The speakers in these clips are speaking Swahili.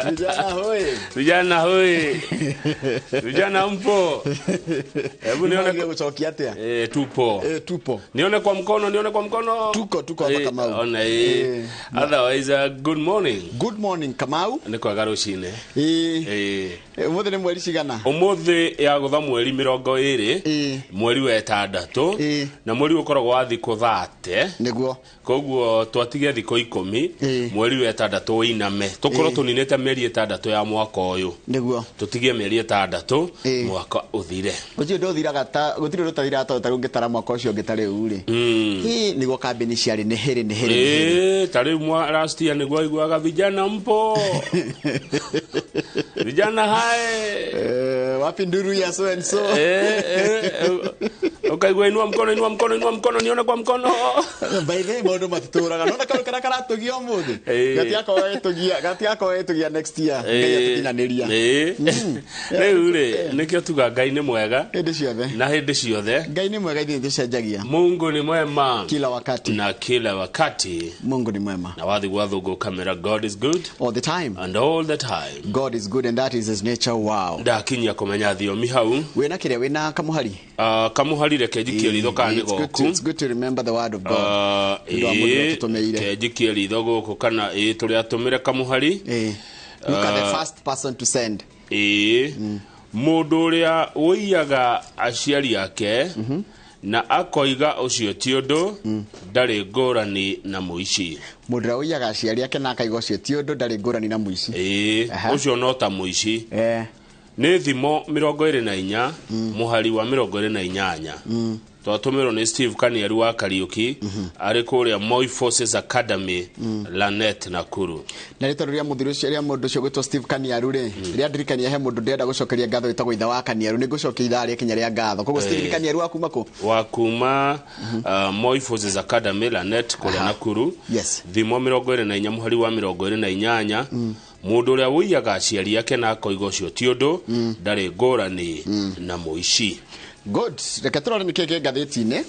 Vijana hoi. Vijana hoi. Vijana mpo. Hebu nione kuchokia atia. Tupo. Tupo. Nione kwa mkono, nione kwa mkono. Tuko hapa Kamau. Ona otherwise good morning. Good morning Kamau. Ni kwa Rũciinĩ. Umuthi ni mweri cigana? Umuthi ya gutha mweri 20 mweri wa 6 na mweri ukoragwo wa thikũ 30 niguo koguo twatige thikũ 10 mweri wa 6 iname tukorwo tuninete mĩeri 6 ya mwaka ũyũ niguo tutigie mĩeri 6 mwaka uthire gũtirĩ ũndũ ũthiraga ta gũtirĩ ũndũ ũtathira ta ũngĩtara mwaka ũcio ũngĩtarĩ uri niguo kambeni ciarĩ nĩ hĩrĩ tarĩ mwa last year niguo iguaga vijana mpo vijana hai wapi nduru ya so and so ukaigua inua mkono nione kwa mkono by the way maũndũ matitũraga nona karatugia mũthĩ gati yako etugia next year ngai atukinyanĩria rĩu rĩ nĩkĩo tuga Ngai nĩ mwega hĩndĩ ciothe Ngai nĩ mwega ithuĩ tũcenjagia Mungu ni mwema kila wakati na kila wakati Mungu ni mwema na wathi gwathũngũ kamera God is good all the time and all the time God is good and that is his nature. Wow ndakinyia kũmenya thiomi hau wĩna kĩrĩa wĩna kamuhari kamuhari reke njikie ritho kana gũkũ it's good to remember the word of God njikie ritho gũkũ kana tũrĩa tũmire kamuhari look at the first person to send mũndũ ũrĩa ũiyaga aciari ake na akoiga ũcio ti ũndũ ndarĩ ngũrani na mũici mũndũ ũrĩa ũiyaga aciari ake na akaiga ũcio ti ũndũ ndarĩ ngũrani na mũici ũcio no ta mũici nĩ thimo 24 mũhari wa 28 twatũmĩrwo nĩ Steve Kaniaru wa Kariuki arĩ kũrĩa Moi Forces Academy Lanet Nakuru na rĩtwa rĩrĩa mũthuri ũcio rĩa mũndũ ũcio gwĩtwo Steve Kaniaru rĩ rĩa ndirikania he mũndũ ndĩrenda gũcokeria ngatho ĩtagwo ithe wa Kaniaru nĩ ngũcokia ithaa rĩa kinya rĩa ngatho koguo Steve Kaniaru wakuma kũ wakuma Moi Forces Academy Lanet kũrĩa Nakuru thimo 24 mũhari wa 28 mũndũ ũrĩa ũiyaga aciari ake na akoiga ũcio ti ũndũ ndarĩ ngũrani na mũici. Good. Reke turore nĩ kĩĩ ngathĩti-inĩ.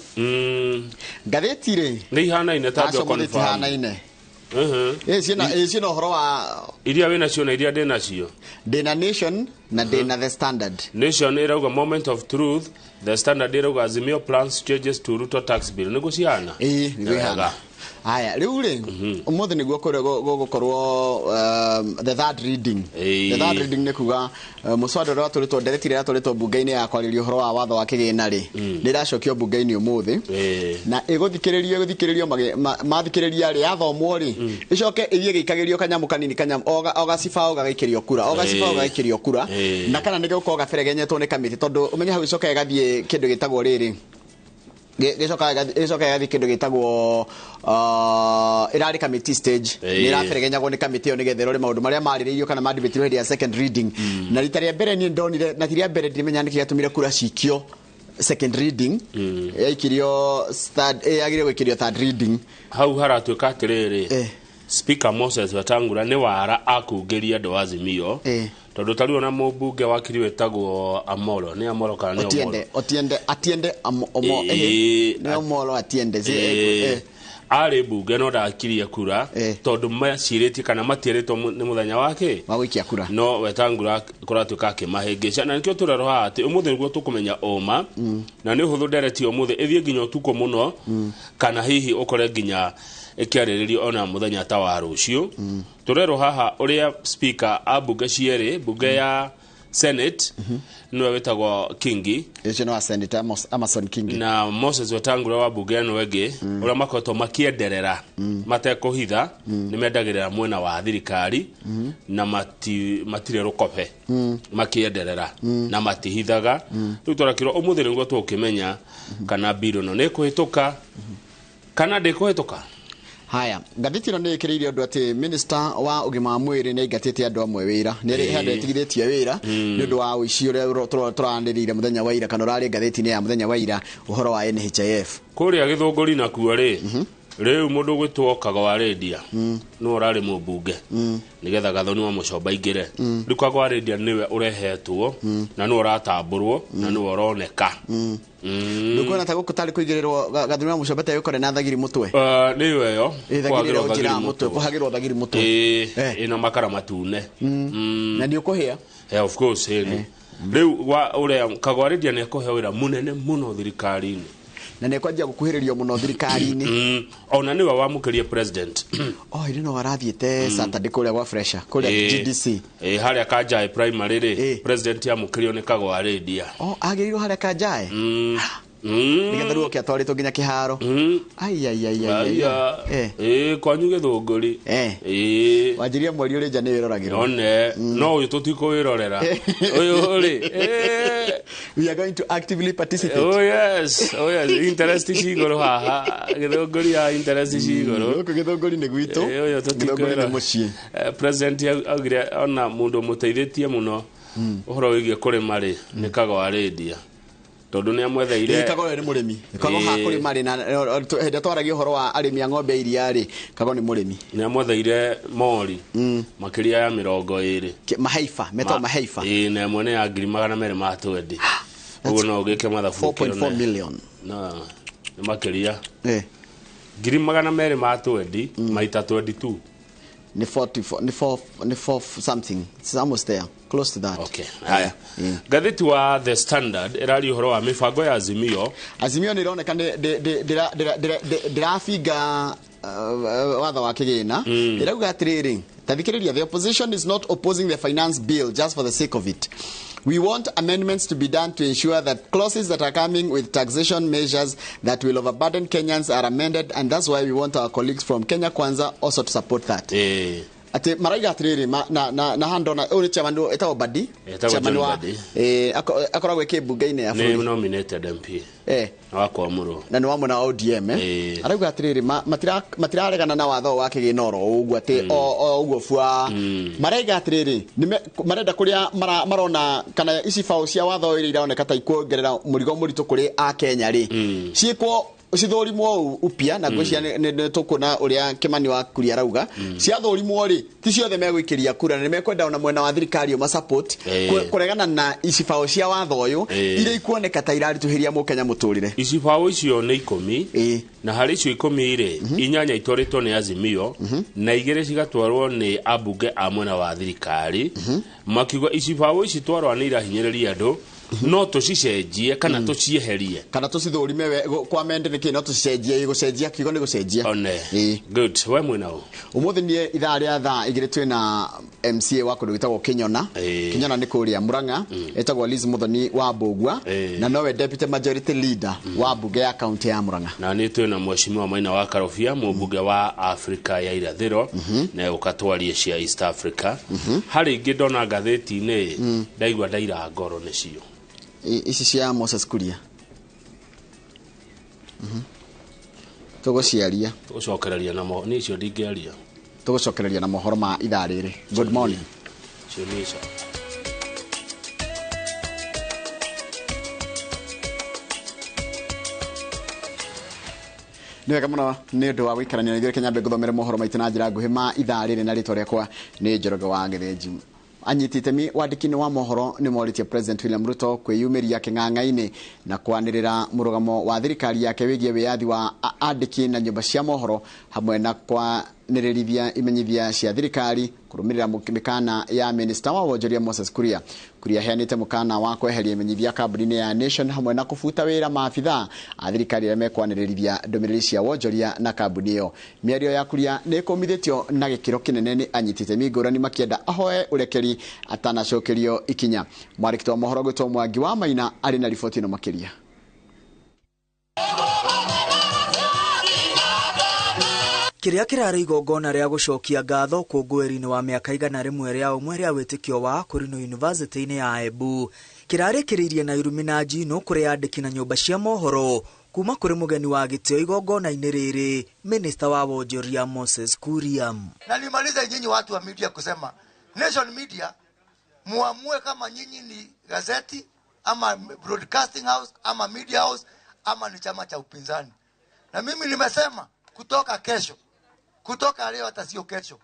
Ngathĩti rĩ nĩ ihanaine ta ndo confirm. Ihanaine. Ciĩna ũhoro wa iria wĩna cio na iria ndĩna cio. Ndĩna Nation na ndĩna The Standard. Nation ĩrauga moment of truth, The Standard ĩrauga Azimio plans changes to Ruto tax bill. Nĩguo cihana. Nĩguo ihana. Aya rĩu rĩ ũmũthĩ nĩguo gũkorwo the third reading. The third reading nĩ kuga mũswada ũrĩa watũrĩtwo nderetire yatũrĩtwo mbunge-inĩ ya kwarĩrio ũhoro wa watho wa kĩgĩna rĩ nĩracokio mbunge-inĩ ũmũthĩ na ĩgũthikĩrĩrio mathikĩrĩria rĩ yathomwo rĩ ĩcoke ĩthiĩ gĩikagĩrio kanyamũ kanini ogaciba gagaikĩrio kura na kana nĩgĩgũkorwo gaberegenyetwo nĩ kamĩtĩ tondũ ũmenye hau ĩcoka ĩgathiĩ kĩndũ gĩtagwo rĩrĩ gĩcoka ĩgathiĩ kĩndũ gĩtagwo irarĩ committee stage nĩraberegenyagwo nĩ kamĩtĩ ĩyo nĩgetha ĩrore maũndũ marĩa marĩrĩirio kana mandibĩtirwo hĩndĩ ya second reading na rita rĩa mbere niĩ ndonire na rĩa mbere ndimenya nĩkĩ gĩatũmire kura cikio second reading yaikirio yagire gwĩkĩrio third reading hau haratuĩka atĩrĩrĩ Speaker Moses Wetangula nĩ wara akungĩria andũ Azimio tondũ tariũ na mũmbunge wakiri wetagwo Amolo nĩ Amolo kana nĩ Omolo Atiende Omolo Atiende arĩ mbunge no ndakirie kura tondũ macirĩtie kana matierĩtwo nĩ mũthenya wake wa gũikia kura no Wetangula kũratuĩka akĩmahĩngĩca na nĩkĩo tũrarora atĩ ũmũthĩ nĩguo tũkũmenya ũma na nĩ ũhũthũ ndereti ũmũthĩ ĩthiĩ nginya ũtukũ mũno kana hihi ũkore nginya ikiarĩrĩrio ona mũthenya ta wa rũciũ turero haha ũrĩa speaker abunge cierĩ bunge ya Senate niwe wetagwo Kingi no wa Senator Amason Kingi na Moses Wetangula wa bunge no ĩngĩ ũrĩa makoretwo makĩenderera matekũhitha nĩmendagĩrĩra mwena wa thirikari na matirĩ rũkobe makĩenderera na matihithaga rĩu tũrakĩrwo ũmũthĩ nĩguo tũkĩmenya kana biro no nĩ kũhĩtũka kana ndĩkũhĩtũka. Haya ngathĩti ĩno nĩ ĩkĩrĩire ũndũ atĩ minister wa ũgima wa mwĩrĩ nĩ aingatĩte andũ amwe wĩra nĩ handũ etigithĩtie wĩra nĩ ũndũ wa ũici ũrĩa tũranĩrĩire mũthenya wa ira kana ũrarĩ ngathĩti-inĩ ya mũthenya wa ira ũhoro wa NHIF kũrĩa Gĩthũngũri na kuo rĩ Riu mundu gwitwo Kagwa Radio no urari mubunge nigetha gathoni wa mucomba ingire riu Kagwa Radio niwe urehetwo na no uratamburwo na no uroneka Ndukona ta gukutari kuigirirwo gathoni wa mucomba ta yukore na thagiri mutwe niwe yo kwagirwo thagiri mutwe kuhagirwo thagiri mutwe ina makara matune na ndio kuhia of course riu wa ure Kagwa Radio ne kuhia wira munene muno thirikari-ini na ne kwajia gukuhiririo muno thirikari-ini ona niwe wamukirie president iri no warathiete Saturday kuria gwa fresher kuria GDC haria Kanjae primary ri president yamukirio ni Kagwa Radio agirirwo haria Kanjae nigetha ruo kia twarito nginya kiharo kwanyu githunguri wanjiria mweri uri nja ni wiroragirwo no uyu tutiko wirorera uyu ri we are going to actively participate oh yes interest cigoro haha githunguri ya interest cigoro githunguri ni gwitu uyu tutiko ni mucii president augire ona mundu muteithitie muno uhoro wigie kurima ri ni Kagwa Radio tondu ni amwetheire Kagwa ni murimi Kagwa hakuri mari na hende twaragia uhoro wa arimi a ng'ombe iria ri Kagwa ni murimi ni amwetheire mori makiria ya 20 mahaifa meto mahaifa na mwene ya 220 ugo no gike mathabu 4.4 million na ni makiria 220 maita 22 ni 4 something, it's almost there, close to that. Okay. Haya. Gatheti wa The Standard irari uhoro wa mifango ya Azimio ni ironeka ndirafiga watho wa kigina irauga atiriri tathikiriria the opposition is not opposing the finance bill just for the sake of it. We want amendments to be done to ensure that clauses that are coming with taxation measures that will overburden Kenyans are amended, and that's why we want our colleagues from Kenya Kwanza also to support that. Ate maraiga atiriri na handona uri chairman etawo badi chairman wa akoragwe ke bunge-ini ya bũrũri nominated MP wa Kũmuramura na ni wamwe na ODM arauga atiriri matiraregana na watho wa iNooro uguo ati uguo bua maraiga atiriri marenda kuria marona kana ici fao cia watho iri iraoneka ta ikuongerera murigo muritu kuri a Kenya ri ciikwo cithũrimwo upia na ngwĩcia nĩ tukuna uria Kimani wa kuria rauga ciathũrimwo ri ti ciothe megũikiria kura na mekwenda ona mwena wa thirikari ma support kuregana na icibao cia watho uyu ire ikuoneka ta irarituhiria Mukenya muturire icibao icio nĩ 10 na harĩ icio 10 ri inyanya itwaritwo nĩ Azimio na igĩrĩ cigatwarwo nĩ ambunge a mwena wa thirikari makiuga icibao ici twarwa nĩ irahinyĩrĩria andũ no tucicenjie kana tucieherie kana tucithurime kwa mende niki no tucicenjie igucenjia kigo ni gucenjia good we mwinao umuthi ni ithaa ria thaa igire twina MCA wa kundu gitagwo Kinyona ni kuria Murang'a etagwo Liz Muthoni wa Mbugua na nowe deputy majority leader wa bunge ya county ya Murang'a na ni twina mheshimiwa Maina wa Karofia mbunge wa Afrika ya irathiro na ukatwarie cia East Africa hari ingi ndona gatheti-ini ndaigwa ndaira ngoro nicio ici cia Moses Kuria tuguciaria tugucokereria na mo ni icio ndingiaria tugucokereria na mohoro ma ithaa riri. Good morning Chunisha niwe kama ni ndu wa gwikarania na Kenya Mbe guthomera mohoro maitu na njira nguhi ma ithaa riri na ritwa riakwa ni Njoroge wa Githenji. Anyititemi wandikini wa mohoro ni moritie President William Ruto kwiyumiria king'ang'a-ini na kwanirira murugamo wa thirikari yake wigie wiyathi wa andiki na nyumba cia mohoro hamwe na kwanirithia imenyithia cia thirikari kurumirira mikana ya minister wa wonjoria Moses Kuria heanite mukana wa kweheria imenyithia kambuni ya Nation hamwe na kufuta wira maafitha a thirikari ya mekwanirithia ndomiriri cia wonjoria na kambuni iyo. Miario ya Kuria ni kumithitio na gikiro kinene ni anyititemi ngurani makienda ahoe urekeri atanacokerio ikinya. Mwarikito wa mohoro gwitwo Mwangi wa Maina ari na riboti no makiria. Kiria kirari igongona ria gucokia ngatho kungweri-ini wa miaka igana rimwe ria umwe ria witikio wa Kurino University-ini ya Embu kirari kiririe na iruminaji no kuri andiki na nyumba cia mohoro kuma kuri mugeni wa gitio igongona-ini riri Minister wa wonjoria Moses Kuria. Na nimaliza nyinyi watu wa media kusema Nation Media muamue kama nyinyi ni gazeti ama broadcasting house ama media house ama ni chama cha upinzani. Na mimi nimesema kutoka kesho, kutoka leo hata sio kesho,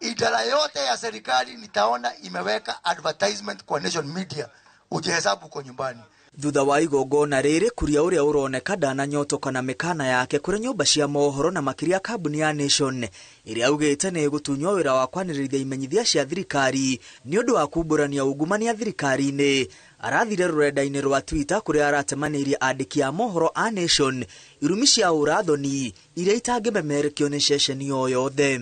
idara yote ya serikali nitaona imeweka advertisement kwa nation media, ujihesabu kwa nyumbani. Thutha wa igongona rĩrĩ, kuria ũrĩa ũroneka ndananyotoka na mĩkana yake kũrĩ nyũmba cia mohoro na makĩria kambuni ya Nation ĩrĩa augĩte nĩ ĩgũtunywo wĩra wa kwanĩrĩria imenyithia cia thirikari nĩ ũndũ wa kumbũrania ungumania thirikari-inĩ. Arathire rũrenda-inĩ rwa Twitter kũrĩa aratemanĩirie andĩki a mohoro a Nation irumi cia ũrathoni iria itangĩmemerekio nĩ ceceni o yothe.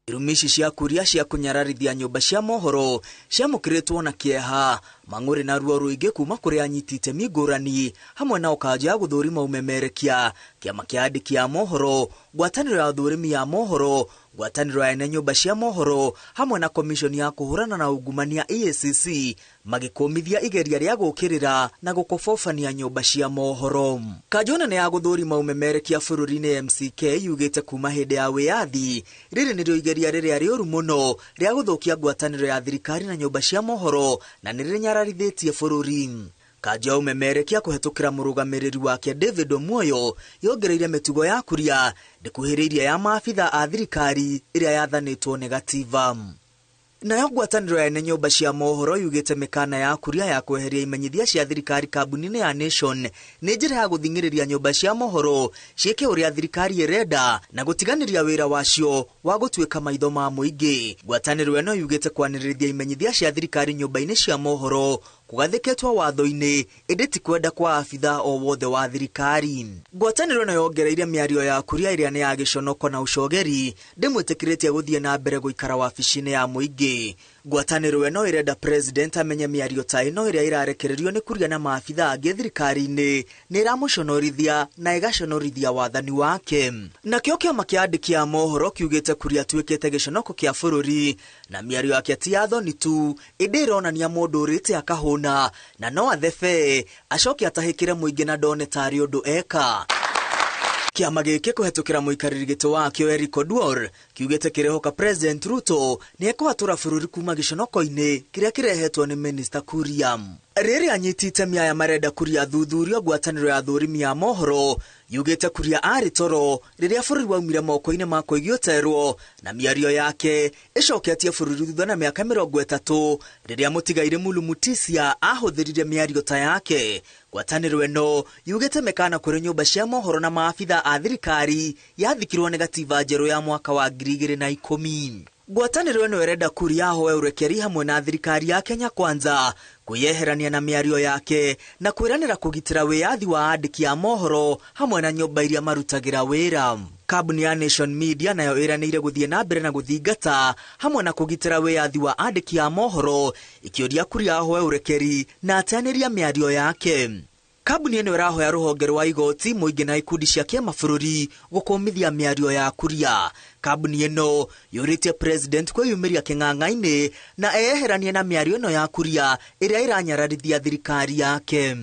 Irumi ici cia kuria cia kunyararithia nyũmba cia mohoro ciamũkĩrĩtwo na kĩeha, mang'ũrĩ na ruo rũingĩ kuma kũrĩ anyiti itemi ngũrani hamwe na ũkanja ya gũthũrima umemerekia, kĩama kĩa andĩki a mohoro, ngwatanĩro ya ũthũrimi ya mohoro, ngwatanĩro ya ene nyũmba cia mohoro hamwe na komishoni ya kũhũrana na ungumania EACC magĩkũmithia igeria rĩa gũkĩrĩra na gũkobofania nyũmba cia mohoro. Kanjũ nene ya gũthũrima umemerekia bũrũri-inĩ MCK yugĩte kuma hĩndĩ ya wĩyathi rĩrĩ nĩrĩo igeria rĩrĩa rĩũru mũno rĩa gũthũkia ngwatanĩro ya thirikari na nyũmba cia mohoro na nĩrĩnyararithĩtie bũrũri. Kanjũ ya umemerekia kũhetũkĩra mũrũgamĩrĩri wake David Omuoyo yongereire mĩtugo ya kuria ndĩkuhĩrĩirie ya maabitha a thirikari ĩrĩa yathanĩtwo nĩ gatiba. Nayo ngwatanĩro ya ene nyũmba cia mohoro yugĩte mĩkana ya kuria ya kweheria imenyithia cia thirikari kambuni-inĩ ya Nation nĩ njĩra ya gũthing'ĩrĩria nyũmba cia mohoro ciĩke ũrĩa thirikari ĩrenda na gũtiganĩria wĩra wacio wa gũtuĩka maitho ma mũingĩ. Ngwatanĩro ĩno yugĩte kwanĩrĩria imenyithia cia thirikari nyũmba-inĩ cia mohoro kugathĩkĩtwo watho-inĩ ĩndĩ ti kwenda kwa abitha o wothe wa thirikari. Ngwatanĩro ĩno yongereire mĩario ya kuria ĩrĩa nĩ ya gĩconoko na ũcogeri ndĩmwĩtĩkĩrĩtie gũthiĩ na mbere gũikara wabici-inĩ ya mũingĩ. Ngwatanĩro ĩno ĩrenda president amenye mĩario ta ĩno ĩrĩa ĩrarekererio nĩ kuria na maabitha angĩ thirikari-inĩ nĩ ĩramũconorithia na ĩgaconorithia wathani wake. Nakĩo kĩama kĩa andĩki a mohoro kiugĩte kuria atuĩkĩte gĩconoko kĩa bũrũri na mĩario yake ti ya thoni tu ĩndĩ ĩronania mũndũ ũrĩte akahũna na no athebe acoke atahĩkĩre mũingĩ na ndone tarĩ ũndũ eka. Kĩama gĩkĩ kũhetũkĩra mũikarĩri gĩtĩ wakĩo Eric Oduor kiugĩte kĩrehoka President Ruto nĩ ekũhatũra bũrũri kuma gĩconoko-inĩ kĩrĩa kĩrehetwo nĩ Minister Kuria. Rĩrĩ anyiti itemi aya marenda kuria thuthurio ngwatanĩro ya thũrimi ya mohoro yugĩte kuria arĩ toro rĩrĩa bũrũri waumire moko-inĩ ma kũigĩoterwo na mĩario yake ĩcoketie bũrũri thutha na mĩaka 30 rĩrĩa mũtigaire Mulu Mutisia ahũthĩrire mĩario ta yake. Ngwatanĩro ĩno yugĩte mĩkana kũrĩ nyũmba cia mohoro na maabitha a thirikari yathikirwo nĩ gatiba njerũ ya mwaka wa 2010. Ngwatanĩro ĩno ĩrenda kuria ahoe ũrekeri hamwe na thirikari ya Kenya Kwanza kwĩyeherania na mĩario yake na kwĩranĩra kũgitĩra wĩyathi wa andĩki a mohoro hamwe na nyũmba iria marutagĩra wĩra. Kambuni ya Nation Media nayo ĩranĩire gũthiĩ na mbere na gũthingata hamwe na kũgitĩra wĩyathi wa andĩki a mohoro ikĩũria kuria ahoe ũrekeri na ateanĩria mĩario yake. Kambuni ĩno ĩrahoya rũhonge rwa igoti mũingĩ na ikundi cia kĩmabũrũri gũkũmithia mĩario ya kuria. Kambuni ĩno yũrĩtie president kwĩyumĩria kĩng'ang'a-inĩ na eyeheranie na mĩario ĩno ya kuria ĩrĩa ĩranyararithia thirikari yake.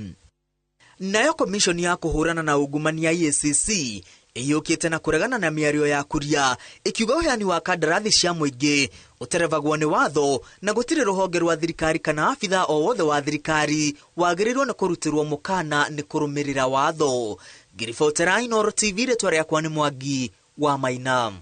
Nayo komishoni ya kũhũrana na ungumania EACC ĩhiũkĩte na kũregana na mĩario ya kuria ĩkiuga ũheani wa kandarathi cia mũingĩ ũterevagwo nĩ watho na gũtirĩ rũhonge rwa thirikari kana abitha o wothe wa thirikari wagĩrĩirwo nĩ kũrutĩrwo mũkana nĩ kũrũmĩrĩra watho. Ngĩribotera iNooro TV, rĩtwa rĩakwa nĩ Mwangi wa Maina.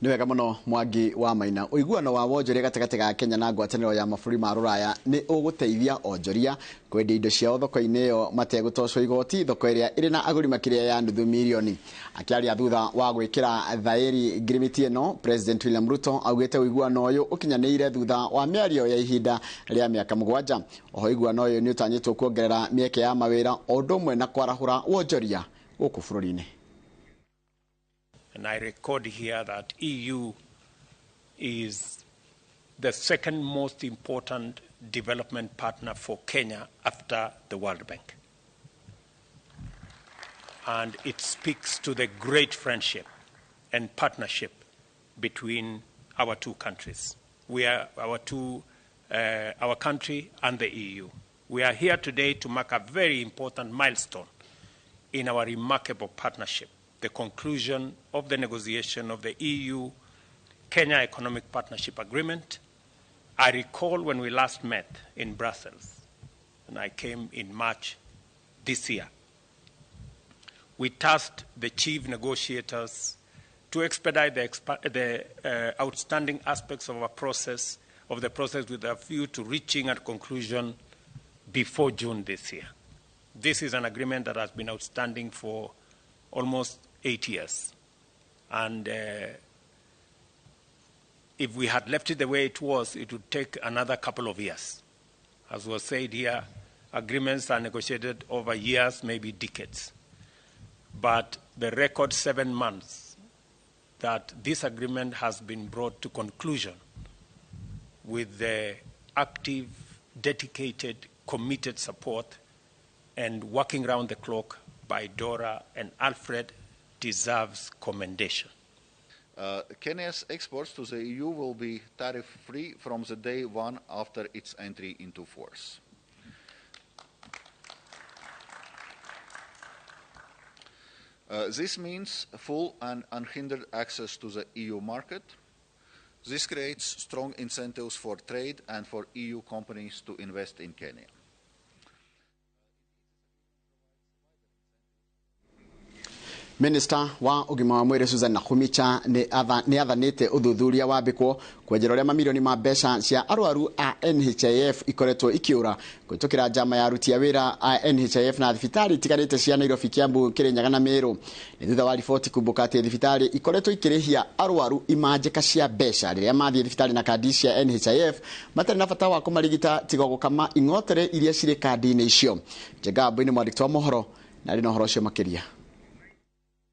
Nĩ wega mũno Mwangi wa Maina. Ũiguano wa wonjoria gatagatĩ ga Kenya na ngwatanĩro ya mabũrũri ma Rũraya nĩ ũgũteithia onjoria kwendia indo ciao thoko-inĩ ĩyo mategũtocwo igoti, thoko ĩrĩa ĩrĩ na agũri makĩria ya nuthu milioni. Akĩaria thutha wa gwĩkĩra thaĩri ngirimiti ĩno, President William Ruto augĩte ũiguano ũyũ ũkinyanĩire thutha wa mĩario ya ihinda rĩa mĩaka 7. Oho ũiguano ũyũ nĩ ũtanyĩtwo kuongerera mĩeke ya mawĩra o ũndũ ũmwe na kwarahũra wonjoria gũkũ bũrũri-inĩ. And I record here that EU is the second most important development partner for Kenya after the World Bank. And it speaks to the great friendship and partnership between our two countries. We are our country and the EU. We are here today to mark a very important milestone in our remarkable partnership, the conclusion of the negotiation of the EU-Kenya Economic Partnership Agreement. I recall when we last met in Brussels, and I came in March this year. we tasked the chief negotiators to expedite the outstanding aspects of the process with a view to reaching a conclusion before June this year. This is an agreement that has been outstanding for almost 8 years. And if we had left it the way it was, it would take another couple of years. As was said here, agreements are negotiated over years, maybe decades. But the record 7 months that this agreement has been brought to conclusion with the active, dedicated, committed support and working round the clock by Dora and Alfred deserves commendation. Kenya's exports to the EU will be tariff-free from the day one after its entry into force. This means full and unhindered access to the EU market. This creates strong incentives for trade and for EU companies to invest in Kenya. Minister wa ugima wa mwiri Susan Nakhumicha ni athanite uthuthuria wambikwo kwenjera uria mamilioni ma mbeca cia arwaru a NHIF ikoretwo ikiura kwitukira njama ya aruti a wira a NHIF na thibitari itigarite cia Nairobi, Kiambu, Kirinyaga na Meru. Ni thutha wa riboti kumbuka ati thibitari ikoretwo ikirihia arwaru imanjika cia mbeca riria mathie thibitari na kandi cia NHIF matari na bata wa kumarigita tiga gukama ingotere iria ciri kandi-ini icio. Njegabo ni mwandiki wa mohoro na rino horo cio makiria.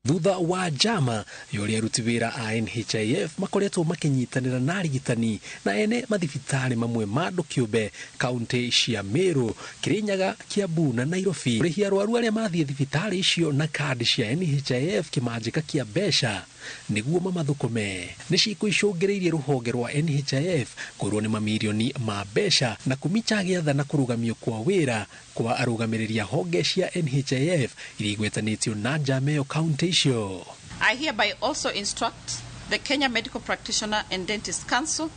Thutha wa jama yori aruti wira a NHIF makoretwo makinyitanira na arigitani na ene mathibitari mamwe mando kiumbe kaunti cia Meru, Kirinyaga, Kiambu na Nairobi. Rĩhia arwaru arĩa mathie thibitari icio na kandi cia NHIF kimanjika kia mbeca niguo mamathukome ni cikuicũngĩrĩirie rũhonge rwa NHIF kũrwo nĩ mamilioni ma mbeca na kumicha giatha na kũrũgamio kwa wĩra kwa arũgamĩrĩria honge cia NHIF iria igwetanĩtio na Jameo County icio. I hereby also instruct the Kenya Medical Practitioner and Dentist Council,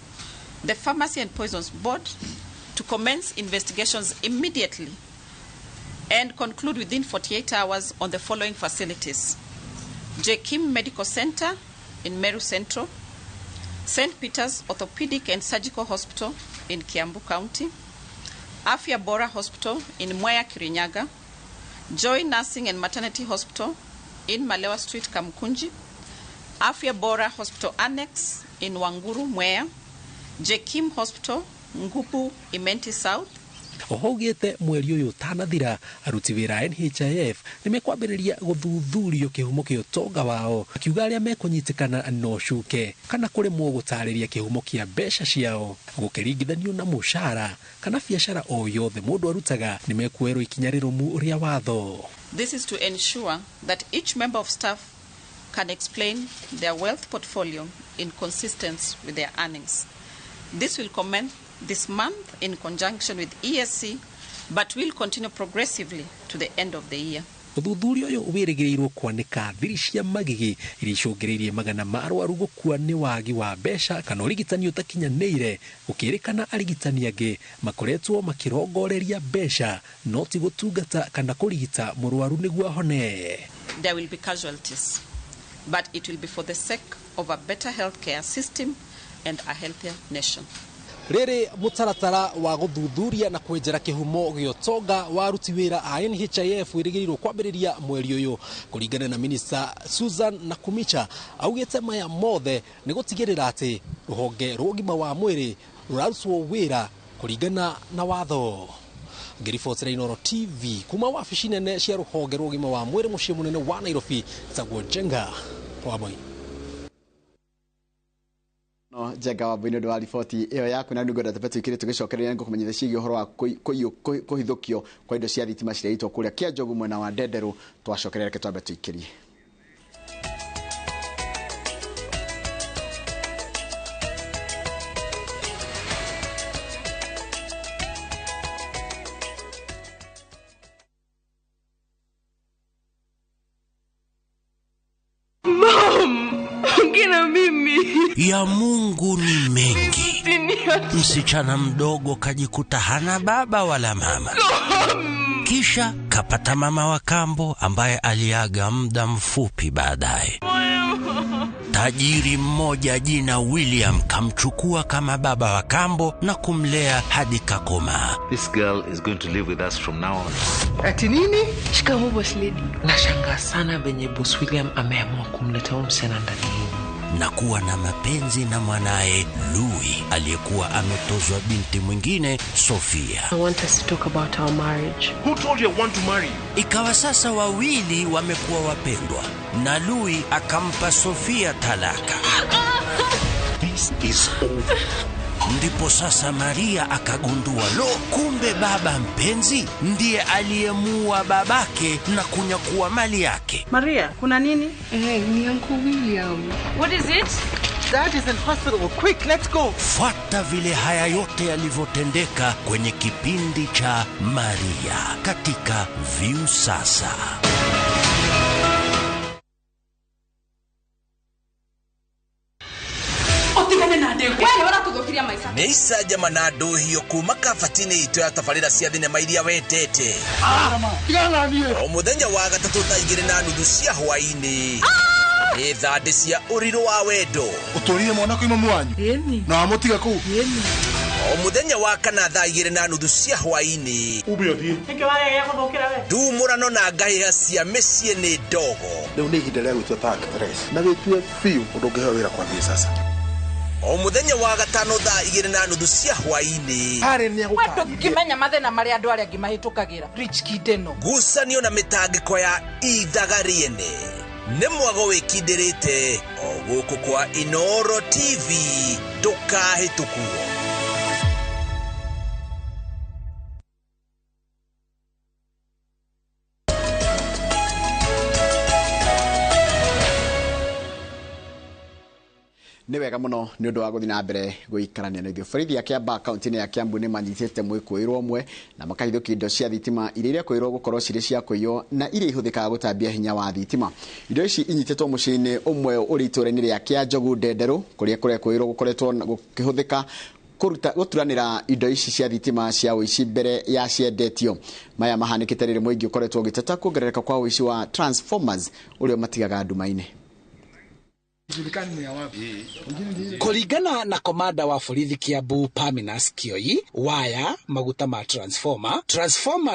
the Pharmacy and Poisons Board to commence investigations immediately and conclude within 48 hours on the following facilities: J. Kim Medical Center in Meru Central, St. Peter's Orthopedic and Surgical Hospital in Kiambu County, Afya Bora Hospital in Mwea, Kirinyaga, Joy Nursing and Maternity Hospital in Malewa Street, Kamkunji, Afya Bora Hospital Annex in Wanguru, Mwea, J. Kim Hospital, Ngupu, Imenti South. Ohogete mweri uyu tanathira aruti wira NHIF nimekwambiriria guthuthurio kihumo kio tonga wao akiuga aria mekunyitikana no shuke kana kuremwo gutariria kihumo kia mbeca ciao gukiringithanio na mushara kana biashara o yothe mundu arutaga nimekuerwo ikinya rirumu ria watho. This is to ensure that each member of staff can explain their wealth portfolio in consistency with their earnings. This will commence this month in conjunction with ESC, but will continue progressively to the end of the year. Uthuthuria uyu ubirigiriirwo kwanika thiri cia magigi iria icũngĩrĩirie magana ma arwaru gũkua nĩ wagi wa mbeca kana ũrigitani ũtakinyanĩire, gũkĩrĩkana arigitani angĩ makoretwo makirongoreria mbeca no ti gũtungata kana kũrigita mũrwaru nĩguo ahone. There will be casualties, but it will be for the sake of a better healthcare system and a healthier nation. Rere mutaratara wa guthuthuria na kwenjera kihumo gio tonga wa aruti wira a NHIF wirigiriirwo kwambiriria mweri uyu kuringana na Minister Susan Nakhumicha augite maya mothe ni gutigirira ati ruhonge rugima wa mwiri rurarutwo wira kuringana na watho. Ngiribotera iNooro TV kuma wabici nene cia ruhonge rugima wa mwiri muciĩ munene wa Nairobi tagwo Jenga Wamoi. No Jenga wa bwino wa riboti iyo yaku na ndugo datapetu ikire tugicokereria ngo kumenyithia cigi uhoro wa kuhithukio kwa indo cia thitima cireitwo kuria Kianjogu mwena wa Ndenderu twacokerera ke twambe tuikirie. Ya Mungu ni mengi. Msichana mdogo kajikuta hana baba wala mama. Kisha kapata mama wa kambo ambaye aliaga muda mfupi baadaye. Tajiri mmoja jina William kamchukua kama baba wa kambo na kumlea hadi kakoma. This girl is going to live with us from now on. Ati nini? Shikamoo boss lady. Nashangaa sana venye boss William ameamua kumleta msichana ndani yenu. Na kuwa na mapenzi na mwanae Louis aliyekuwa ametozwa binti mwingine Sofia. I want us to talk about our marriage. Who told you I want to marry you? Ikawa sasa wawili wamekuwa wapendwa na Louis akampa Sofia talaka. This is over. Ndipo sasa Maria akagundua, kumbe baba mpenzi ndiye aliyemuua babake na kunyakua mali yake. Maria, kuna nini? Ni Uncle William. What is it? Dad is in hospital. Quick, let's go. Fuata vile haya yote yalivyotendeka kwenye kipindi cha Maria katika View Sasa. Neisa jamana dohio kuma kafatine ito ya tafarira cia thinema iria wetete. Omuthenya wa gatatu thaa 2:30 cia hwaini. Ni thande cia uriro wa wendo. Utorire mwana ko imamu wanyu. Na amutiga ku. Omuthenya wa kana thaa 2:30 cia hwaini. Ubiothie. Dumurano na ngahia cia mĩciĩ nĩ ndogo. Leo ni ihinda rĩa gũtua tag race. Na gĩtue fiu ũndũngĩheo wĩra kwa thĩ sasa. Omuthenya wa gatano thaa 2:30 cia hwaini. Hare ni agũka. Wendo ngimenya mathena marĩa andũ arĩa ngimahĩtũkagĩra. Rich Kideno. Ngucanio na mĩtangĩko ya Idagariene. Nĩ mwago wĩkindĩrĩte o gũkũ kwa iNooro TV. Ndũkahĩtũkuo. Nĩ wega mũno nĩ ũndũ wa gũthiĩ na mbere gũikarania na ithuĩ. Borithi ya Kiambaa kaunti-inĩ ya Kiambu nĩ manyitĩte mwĩkũĩrwo ũmwe na makahithũkia indo cia thitima iria irekũĩrwo gũkorwo cirĩ cia kũiywo na iria ihũthĩkaga gũtambia hinya wa thitima. Indo ici inyitĩtwo mũciĩ-inĩ ũmwe ũrĩ itũũra-inĩ rĩa Kĩanjogu Ndenderũ kũrĩa kũrekũĩrwo gũkoretwo gũkĩhũthĩka gũturanĩra indo ici cia thitima cia ũici mbere ya ciendetio. Maya mahanĩkĩte rĩrĩ mũingĩ ũkoretwo ũgĩteta kuongerereka kwa ũici wa transformers ũrĩa matigaga nduma-inĩ. Kuringana na komanda wa borithi Kiambu Paminas Kioi, waya maguta ma transformer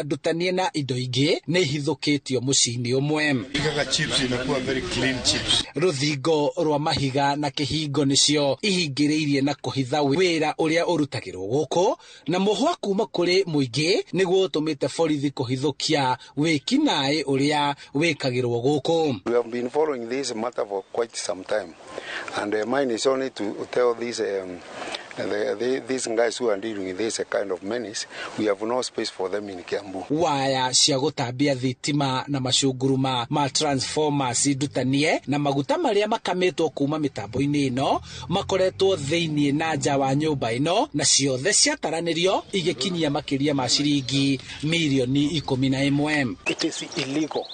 ndutanie na indo ingĩ nĩ ihithũkĩtio mũciĩ-inĩ ũmwe. Igaga chips inakuwa very clean chips. Rũthingo rwa mahiga na kĩhingo nĩcio ihingĩrĩirie na kũhitha wĩra ũrĩa ũrutagĩrwo gũkũ, na mũhwa kuma kũrĩ mũingĩ nĩguo ũtũmĩte borithi kũhithũkia wĩkinaĩ ũrĩa wĩkagĩrwo gũkũ. We have been following this matter for quite some time. And mine is only to tell these guys who are dealing with this kind of menace, we have no space for them in Kiambu. Waya cia gũtambia thitima na macunguruma ma transformers ndutanie na maguta marĩa makametwo kuma mĩtambo-inĩ ĩno makoretwo thĩinĩ na nja wa nyũmba ĩno na ciothe ciataranĩrio igĩkinyia makĩria ma ciringi mirioni 11. It is illegal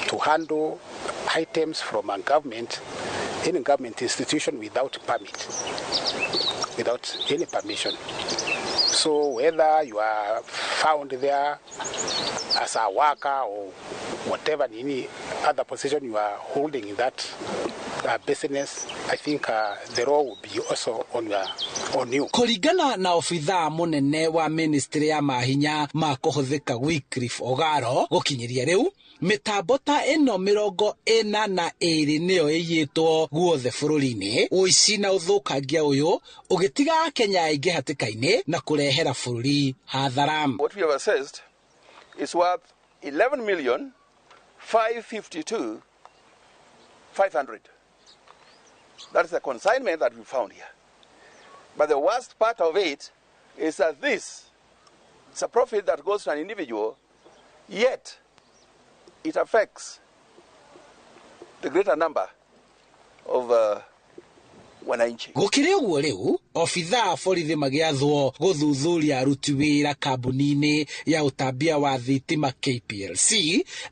to handle items from a government, any government institution without permit, without any permission. So whether you are found there as a worker or whatever, any other position you are holding in that business, I think the law will be also on you. Kuringana na ofitha munene wa ministry ya mahinya ma kuhuthika Wycliffe Ogaro gukinyiria riu mitambo ta ino 42 niyo ĩiyĩtwo guothe bũrũri-inĩ. Ũici na ũthũkangia ũyũ ũgĩtiga Kenya aingĩ hatĩka-inĩ na kũrehera bũrũri hathara. What we have assessed is worth 11,552,500. That is the consignment that we found here. But the worst part of it is that it's a profit that goes to an individual, yet it affects the greater number of wananchi. Gũkĩrĩ ũguo rĩu Obithaa borithi magiathwo guthuthuria aruti wĩra kambuni-inĩ ya utambia wa thitima KPLC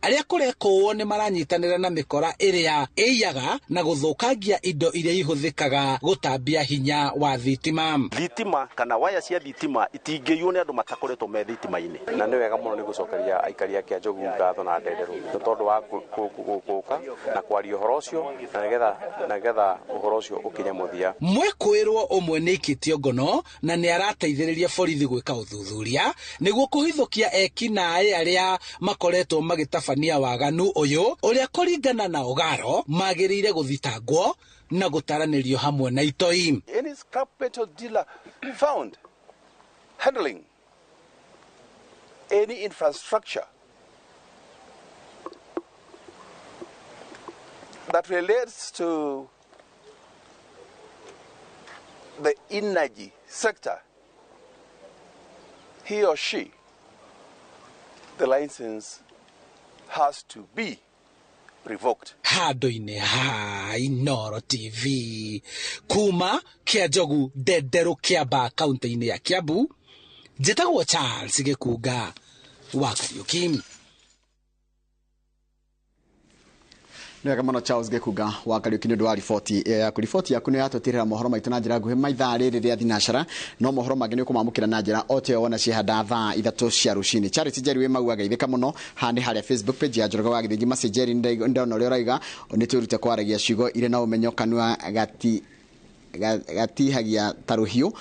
arĩa kũrekwo nĩ maranyitanĩra na mĩkora ĩrĩa ĩiyaga na gũthũkangia indo iria ihũthĩkaga gũtambia hinya wa thitima. Thitima kana waya cia thitima itingĩiywo nĩ andũ matakoretwo me thitima-inĩ, na nĩ wega mũno nĩ gũcokeria aikari a Kĩanjogu ngatho na ndenderũ nĩ tondũ wa gũka na kwaria ũhoro ũcio na nĩgetha ũhoro ũcio ũkinye mũthia. Mwĩkũĩrwo ũmwe nĩ ikĩtio ngono na nĩ arateithĩrĩria borithi gwĩka ũthuthuria nĩguo kũhithũkia ekinaĩ arĩa makoretwo magĩtabania waganu ũyũ ũrĩa kũringana na Ogaro magĩrĩire gũthitangwo na gũtaranĩrio hamwe na itoi. Any scrap metal dealer found handling any infrastructure that relates to the energy sector, he or she, the license has to be revoked. Handũ-inĩ ha iNooro TV kuma Kĩanjogu ndenderũ Kĩamba kaunti-inĩ ya Kiambu, njĩtagwo Charles Gĩkunga wa Kariũki. Nĩ wega mũno Charles Gĩkunga wa Kariũki nĩ ũndũ wa riboti yaku nĩ yatũtirĩra mohoro maitũ na njĩra nguhĩ maithaa rĩrĩ rĩa thinacara, no mohoro mangĩ nĩ ũkũmamũkĩra na njĩra o ta wona cihanda thaa 3 cia rũcinĩ. Charity Njeri wĩ mau ageithĩka mũno hani harĩa Facebook page ya Njoroge wa Gĩthĩnji Mercy Njeri ndona ũrĩa ũraiga nĩ twĩrute kwaragia ciugo irĩ na ũmenyo kanua gatihagia taruhiu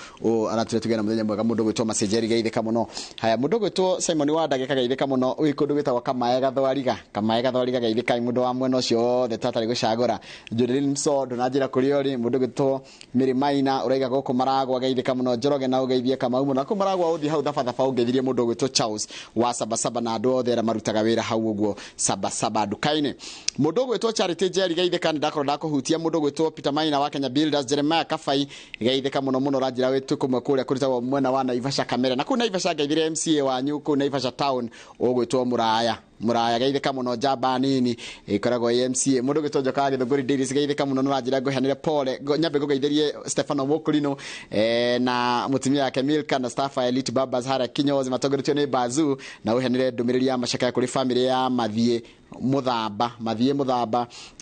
aratire tugena muthenya mwega mundu gwitwo Mercy Njeri geithĩka mũno. Haya mundu gwitwo Simon wa Ndagĩka geithĩka mũno uyu kundu gwitagwo Kamae Gathwariga geithĩka mundu wa mwena ũcio the tatari gucagura Judelin Msondo na njĩra kũrĩa ũrĩ mundu gwitwo Miri Maina uraiga gũkũ Maragwa geithĩka mũno Njoroge na ugeithie Kamau mũno kũ Maragwa uthi hau thabatha ugeithirie mundu gwitwo Charles wa Sabasaba na andũ othe marutaga wĩra hau ũguo Sabasaba nduka-inĩ. Mundu gwitwo Charity Njeri geithĩka ndakuhutia mundu gwitwo Peter Maina wa Kenya Builders Jeremiah Kafai geithĩka mũno ranjira wetu kumwe kũrĩa kũrutagwo mwena wa Naivasha Kamera na kũ Naivasha geithire MCA wanyu kũ Naivasha town ũgwĩtwo Muraya geithĩka mũno Jamba nini ikoragwo MCA mundu gwĩtwo Njoka Gĩthũngũri Dailies geithĩka mũno no ranjira ngũhanire pole nyambe ngũgeithĩrie Stefano Mokulino na mutumia yake Milka na staff Elite Babas hara Kinyozi matongoretio nĩ Bazu na uhanire ndũmĩrĩri ya macakaya kũrĩ family ya Mathie Muthamba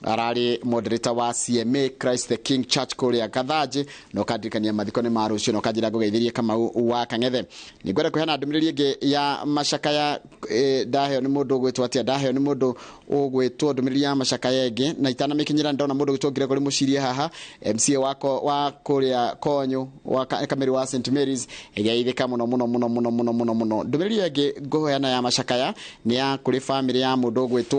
arari moderator wa CMA Christ the King Church kũrĩa Gathaje no kadirikania mathiko nĩ marucio no kanjira ngũgeithĩrie kama wa Kang'ethe ni ngwenda kũheana ndũmĩrĩri ĩngĩ ya macakaya ndaheo nĩ mũndũ gwĩtwo atia ndaheo nĩ mũndũ ũgwĩtwo ndũmĩrĩri ya macakaya ĩngĩ na itanamĩkinyĩra ndona mũndũ gwĩtwo Gregory Mucirie haha MCA wako wa kũrĩa Konyo wa Kameri wa St Mary's geithĩka mũno ndũmĩrĩri ĩngĩ ngũheana ya macakaya nĩ ya kũrĩ family ya mũndũ gwĩtwo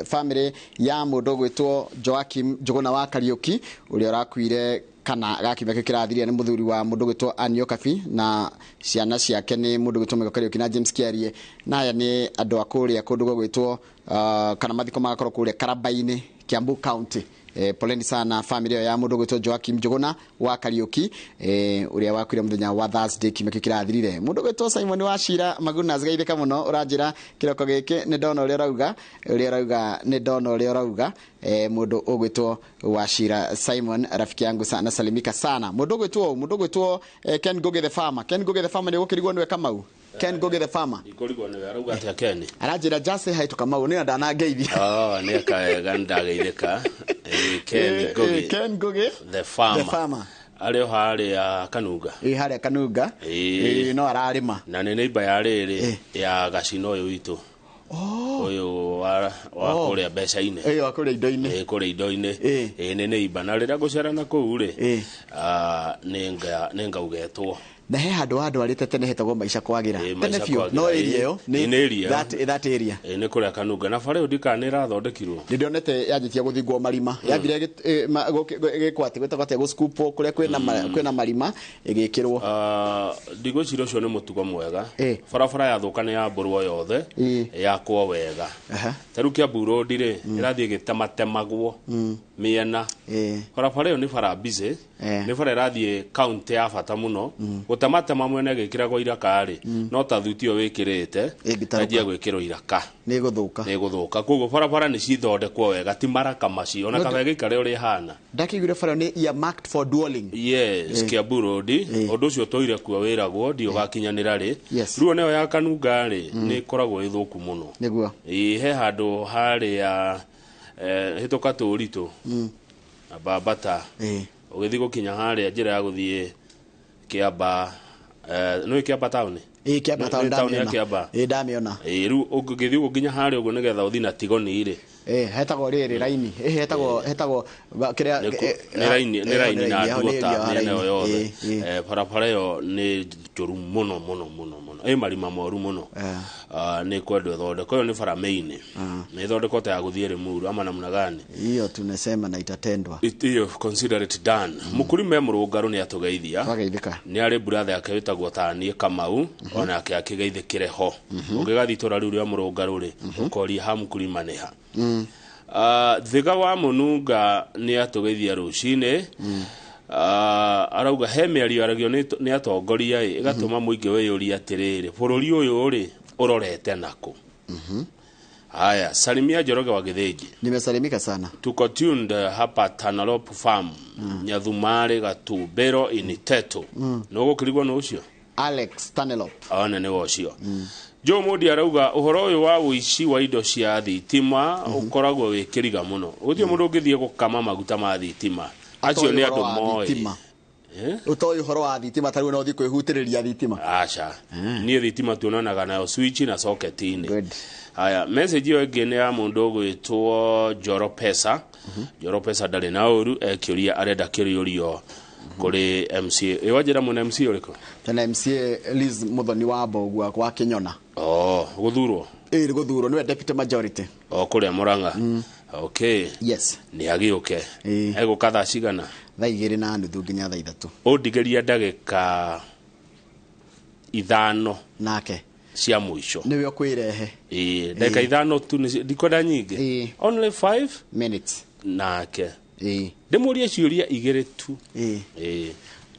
family ya mũndũ gwĩtwo Joakim Njuguna wa Kariũki ũrĩa ũrakuire kana gakimeke kirathiria nĩ muthuri wa mũndũ gwĩtwo Anio Kabi na ciana ciake nĩ mũndũ gwĩtwo Mega Kariũki na James Kiarie na aya nĩ andũ akũrĩa kũndũ gwĩtwo kana mathiko magakorwo kũrĩa Karabaini Kiambu County. Poleni sana family ya mũndũ gwĩtwo Joakim Njuguna wa Kariũki ũrĩa wakuire mũthenya wa Thursday kimeke kirathirire. Mũndũ gwĩtwo Simon wa Shira Maguna geithĩka mũno ũranjĩra kiroko gĩkĩ nĩ ndona ũrĩa ũrauga mũndũ ũgwĩtwo wa Shira Simon rafiki yangu sana salimika sana. Mũndũ gwĩtwo Ken Goge the Farmer nĩ gũkĩrigwo nĩwe Kamau Ken Goge the Farmer ikorigwo nĩ arauga atĩa Ken aranjĩra just hai to Kamau nĩ ndanangeithia nĩ akaega ndageithĩka Ken Goge the Farmer arĩo harĩa Kanunga harĩa Kanunga no ararĩma na nĩ neighbor ya rĩrĩ ya gacino ũyũ witũ ũyũ wa kũrĩa mbeca-inĩ wa kũrĩa indo-inĩ nĩ neighbor na rĩrĩa ngũcerana kũu rĩ nĩ ngaugetwo na he handũ andwarĩte tene hetagwo Maisha Kwagĩra tene biũ no area ĩyo nĩ that area nĩ kũrĩa Kanunga na bara ĩyo ndikanĩra thondekirwo nĩ ndionete yanjĩtie gũthingwo marima yambire gĩkwatĩ gwĩtagwo gũscoopwo kũrĩa kwĩna marima ĩgĩkĩrwo ndigwĩciria ũcio nĩ mũtugo mwega barabara yathũka nĩ yambũrwo yothe yakwo wega tarĩu Kiambu Road rĩ ĩrathiĩ ĩgĩtematemagwo mĩena barabara ĩyo nĩ bara busy nĩ bara ĩrathiĩ county ya bata mũno gutamata mamwene gikiragwo iraka ri no ta thutio wikirite ajia gwikirwo iraka ni guthuka koguo barabara ni cithondekwo wega ti maraka macio ona kana gikare uri hana ndakigure bara ni earmarked for dwelling yes Kiambu Road undu ucio toire kuo wiragwo ndio gakinyanira ri ruo neo ya kanunga ri ni koragwo ithuku muno niguo he handu hari ya hitoka turitu babata ugithi gukinya hari njira ya guthie Kiamba no Kiamba town Kiamba town ndamiona ru ugithi gukinya hari ugo nigetha uthi na tigoni ire hetagwo riri raini hetagwo kiria ni raini na duota ni nayo yothe barabara yo ni njuru muno marima moru muno ni kwendo thondeko yo ni bara main ni thondeko ta ya guthie Limuru ama namna gani hiyo tunasema na itatendwa hiyo consider it done mukurime murungaru ni atugeithia ni ari brother yake witagwo Tanie Kamau ona yake akigeithikire ho ugigathi tora riu ria murungaru ri ukori ha mukurima neha thiga wa mununga ni atugeithia Rũciinĩ arauga he mĩario aragio ni atongoria igatuma muingi weyuria atiriri bururi uyu ri urorete nako haya salimia Njoroge wa Githĩnji nimesalimika sana tuko tuned hapa Tanarop Farm Nyathumari Gatumbero Initeto no gukirigwo no ucio Alex Tanelop ona ni wocio Jo Modi arauga uhoro uyu wa uici wa indo cia thitima ukoragwo wikiriga muno uthio mundu ngithie gukama maguta ma thitima acio ni andu moi utoy uhoro wa thitima tari no thiko ihutiriria thitima acha ni thitima tuonaga nayo switch na socket ini haya message yo ngene ya mundu gwitwo Joro Pesa Joro Pesa ndari na uru ekiuria arenda kiriurio kuri MCA wajira muna MCA uriko tena MCA Liz Muthoni wa Mbogua kwa Kinyona guthurwo guthurwo niwe deputy majority kuri Murang'a okay yes ni agiuke ego katha cigana thaa 2 na nuthu nginya thaa 3 undigeria ndagika 5 nake cia muico niwe okwirehe ndagika 5 tu ndikoda nyingi only 5 minutes nake ndimuria ciuria igire tu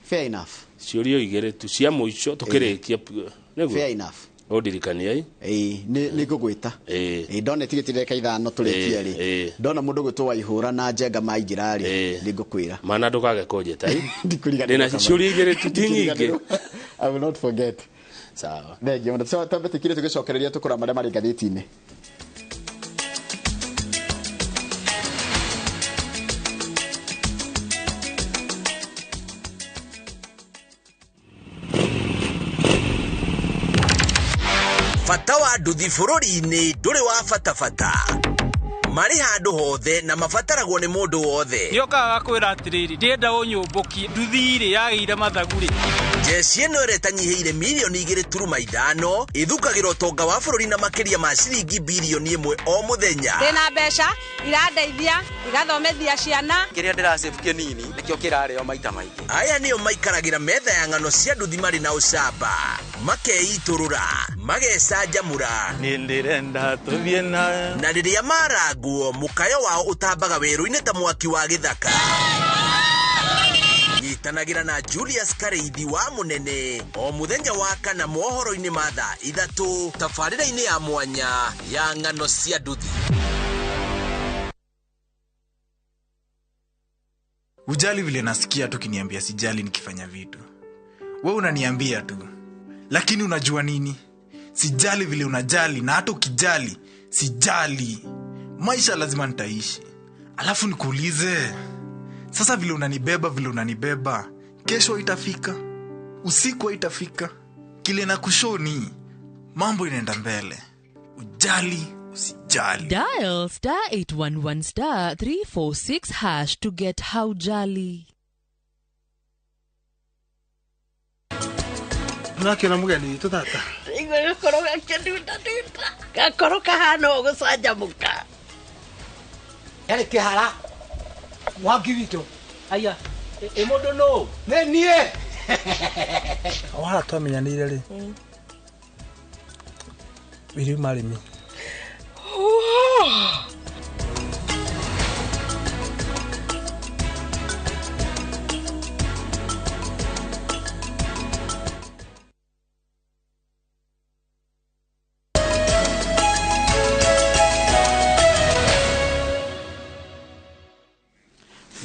fair enough ciuria igire tu cia muico tukirikia niguo fair enough odirikania ni ngugwita ndona tigitire ka 5 turikia ri ndona mundu gwitwa ihura na njenga maingira ri ni ngukwira mana ndukage kujeta ndikuriganira ndina ciuria igire tu tinyingi I will not forget sawa thenge mundu so tambetikire tugicokereria tukura maria mari gathiti-ini Fata wa nduthi bururi-ini nduri wa fatafata mari handu hothe na mafataragwo ni mundu wothe niokaga kwira atiriri ndienda unyumbukie nduthi iri yagiire mathaguri jesi eno iretanyihiire milioni 2.5 ithukagira utonga wa bururi na makiria ma ciringi bilioni 1 o muthenya ndina mbeca irandeithia igathomethia ciana kiria ndirasave kinini nikio kirareo maita maingi aya nio maikaragira metha ya ng'ano cia nduthi mari na ucamba makeiturura magecanjamura ni ndirenda tuthie na riria maraguo mukayo wao utambaga weru-ini ta mwaki wa githaka nyitanagira na Julius Kareithi wa munene o muthenya wa kana mohoro-ini ma thaa 3 tabarĩra-ini ya mwanya ya ng'ano cia nduthi. Ujali vile nasikia tu kiniambia sijali nikifanya vitu. Wewe unaniambia tu. Lakini unajua nini? Sijali vile unajali na hata ukijali sijali. Maisha lazima nitaishi. Alafu nikuulize. Sasa vile unanibeba, kesho itafika. Usiku itafika. Kile na kushoni mambo inaenda mbele. Ujali usijali. Dial *811 *346# to get how jolly. Nakira mugeni tu tata. Igwe koroga keduta. Gakoroka hano gucanjamuka. Yale kihara. Wagi wito. Aya. Emodo no. Nenie. Wala twamenyanire ri. Biri marimi.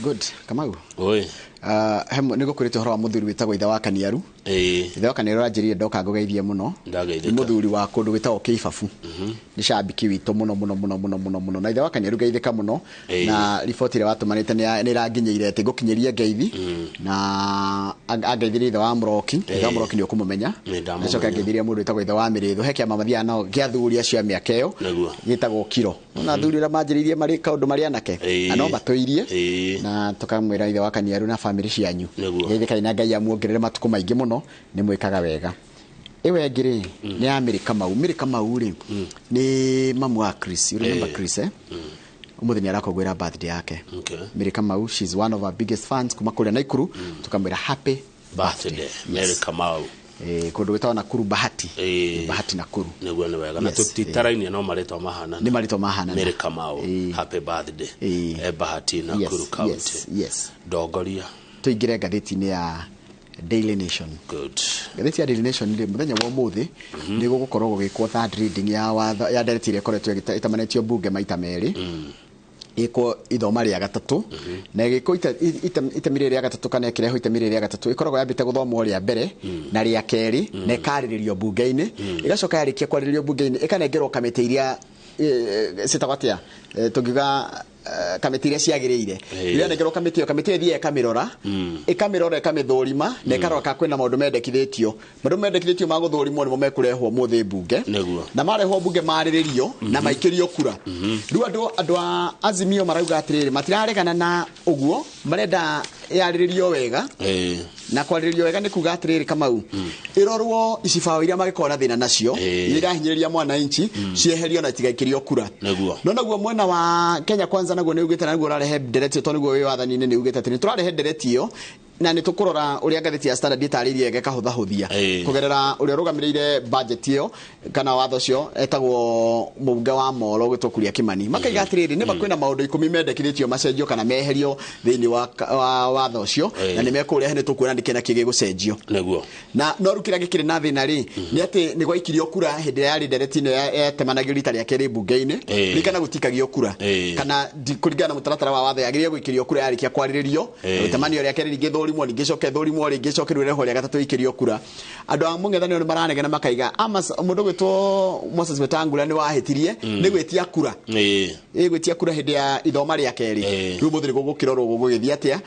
Good. Kamau. Oi. Niko kurite horo wa muthuri witagwo ithe wa Kaniaru. Ithe wa Kaniaru anjirire ndoka ngugeithie muno. Ndageithia. Muthuri wa kundu witagwo Kibabu. Ni shabiki wito muno. Na ithe wa Kaniaru geithika muno. Na report ile watumanite ni iranginyeire ati ngukinyerie ngeithi. Na angeithirie ithe wa Muroki. Ithe wa Muroki ni ukumumenya. Nacoka ngeithirie mundu witagwo ithe wa Mirithu. Hekia mamathia no giathuri acio miaka iyo. Gitagwo Kiro. Na thuri ira manjiririe mari kaundu mari anake. Ano batoirie. Na tukamwira ithe wa Kaniaru na family cianyu. Geithika na Ngai amuongerere matuko maingi muno. Ni mwikaga wega. Ewe ngiri ni Amerika mau ri ni mamu wa Chris. You remember Chris umuthi ni arakogwira birthday yake. Amerika mau, she's one of our biggest fans kuma kule Naikuru. Tukamwira happy birthday Amerika mau. Kundu witawa Nakuru Bahati. Bahati Nakuru. Niguo ni wega na tutitaraini no marito mahana. Ni marito mahana. Amerika mau. Happy birthday. Bahati Nakuru County. Yes. Dogoria. Tuigire gatheti-ini ya Daily Nation. Good. Gatheti ya Daily Nation ndi muthenya wa umuthi ni gugukorwo gugikwo third reading ya watho ya ndereti ile koretwo itamanetio bunge maita meri. Iko ithoma ria gatatu na giko itamire ria gatatu kana ikireho itamire ria gatatu ikoragwo yambite guthomwo ria mbere na ria keri na ikariririo bunge-ini igacoka yarikia kwariririo bunge-ini ikanengerwo kamiti iria sitawatia tugiga kamiti iria ciagiriire iria nengerwo kamiti ithie kamirora ikamithorima na ikarora kwina maundu mendekithitio ma guthorimo nimo mekurehwo muthi bunge na marehwo bunge mariririo na maikirio kura riu andu a Azimio marauga atiriri matiraregana na uguo marenda yariririo wega na kwariririo wega ni kuga atiriri Kamau irorwo icibawo iria magikora thina nacio iria hinyiriria mwananchi cieherio na itigaikirio kura no naguo mwena wa Kenya Kwanza naguo ni ugite naguo rarehe ndereti to niguo wi wathani-ini ni ugite ati ni turarehe ndereti iyo na ni tukurora uria gatheti ya Standard itaririe ge kahuthahuthia kugerera uria rugamirire budget iyo kana watho cio etagwo mubunge wa Molo gwitukuria Kimani makaiga atiriri ni bakwina maundu 10 mendekithitio macenjio kana meherio thiini wa watho cio na ni mekurehe ni tukuona ndikena kige gucenjio na no rukira gikiri na thina ri ni ati ni gwaikirio kura hindi ya ndereti no yatemanagio rita ria keri bunge-ini ni kana gutikagio kura kana kuringana na mutaratara wa watho yagirie gwikirio kura yarikia kwariririo gutemanio ria keri ngithori mwo ningicoke thorimo ringicoke rireho ria gatatu ikirio kura andu a mung'ethanio ni maranegena makaiga mundu gwitwo Moses Wetangula ni wahitirie ni gwitia kura gwitia kura hindi ya ithoma ria keri riu muthiri gugukirorwo gugithia atia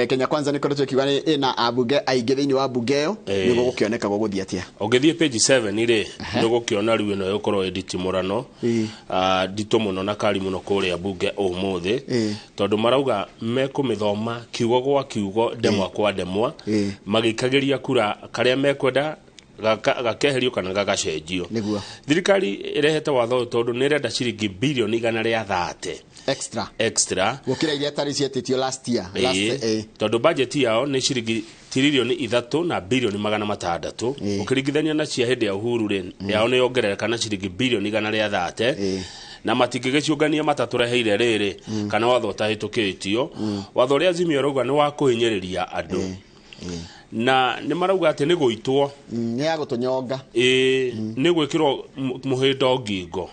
Kenya Kwanza ni koretwo kiuga ina abunge aingi thiini wa bunge yo ni gugukioneka guguthia atia ugithie page 7 ri ni gukiona riu ino yokorwo edit murano ndito muno na kari muno kuria bunge umuthi tondu marauga mekumithoma kiugo gwa kiugo demwa kwa demwa magikagiria kura karia mekwenda gakeherio kana gagacenjio thirikari irehete watho tondu ni renda ciringi bilioni 130 extra gukira iria tari cietitio last year tondu budget yao ni ciringi tirilioni 3 na bilioni 600 ukiringithania na cia hindi ya Uhuru ri yao ni yongerereka na ciringi bilioni 130 na matingigiciungania matatureheire riri kana watho utahitukitio watho ria Azimio rauga ni wa kuhinyiriria andu na ni marauga ati ni guitwo ni ya gutunyonga ni gwikirwo muhindo ngingo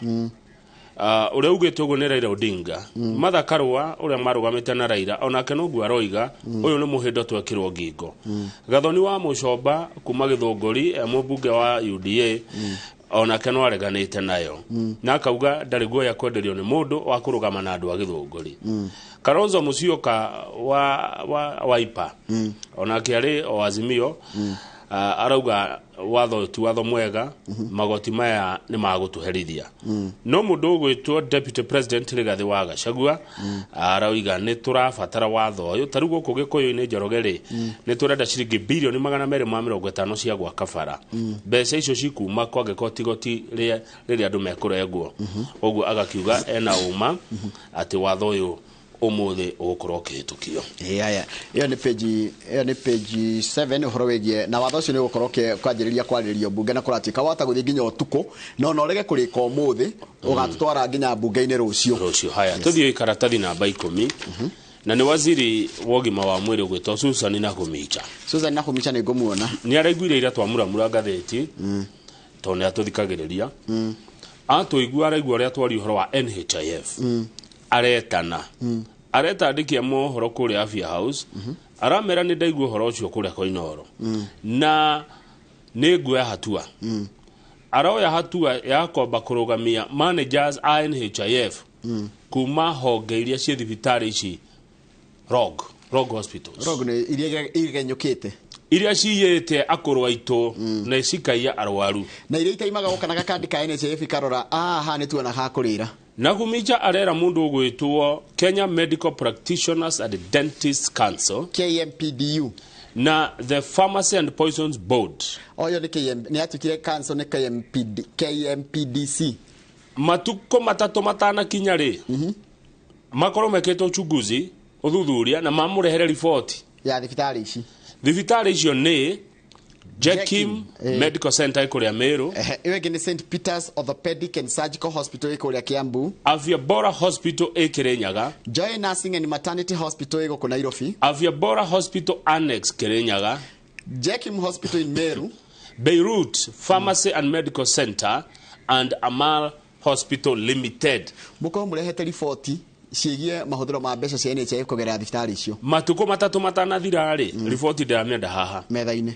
uria ugitwo guo ni Raila Odinga Martha Karua uria marugamite na Raila onake noguo aroiga uyu ni muhindo twekirwo ngingo Gathoni wa Mucomba kuma Githunguri mubunge wa UDA onake no areganite nayo na akauga ndari guoya kwenderio ni mundu wa kurugama na andu a Githunguri Kalonzo Musyoka wa Wiper onake ari o Azimio arauga watho tu watho mwega magoti maya ni magutuherithia no mundu ugwitwo deputy president Rigathi wa Gachagua arauga ni turabatara watho uyu tarugo kugikuyu-ini Njorogeri ni turenda ciringi bilioni 250 cia gwaka bara mbeca icio cikuma kwa goti riria andu mekurengwo uguo agakiuga ena uma ati watho uyu umuthi ugukorwo kihitukio iyo ni page 7 uhoro wegie na watho ucio ni ugukorwo kwanjiriria kwariririo bunge na kuratika wata guthii nginya utuko no urege kurika umuthi ugatutwara nginya bunge-ini rucio haya tuthie karatathi namba 10 na ni waziri wogima wa mwiri ugwitwo Susan Nakhumicha ni ngumuona ni araiguire ira Kũmuramura ngatheti to ni atuthikagiriria atuigua araigua ria twari uhoro wa NHIF aretana areta ndikia mohoro kuri Afya House aramera ni ndaigua horo ucio kuri kwa iNooro na ni nguya hatua aroya hatua ya kwamba kurugamia managers NHIF kuma honge iria cie thibitari ici Rogue hospitals Rogue iria igenyukite iria ciyete akuru aitu na cikaia arwaru na iria itaimaga gukanaga kandi ka NHIF karora aha ni tuona ha kurira na Kumija arera mundu ugwitwo Kenya Medical Practitioners and Dentists Council KMPDU na the Pharmacy and Poisons Board oyo ni atukire council ni KMPDC matuko matatu matana kinyari makoro mekete uchunguzi uthuthuria na mamurehere report ya thibitari ici icio ni Jekim Medical Center ikuria Meru iwege ni St Peter's Orthopedic and Surgical Hospital ikuria Kiambu Afya Bora Hospital Kirinyaga Joy Nursing and Maternity Hospital iko Nairobi Afya Bora Hospital Annex Kirinyaga Jekim Hospital in Meru Beirut Pharmacy and Medical Center and Amal Hospital Limited muko murehete report cigie mahuthiro ma mbeca cia NHIF kugera thibitari icio matuko matatu matana thirari report ndamenda haha metha-ini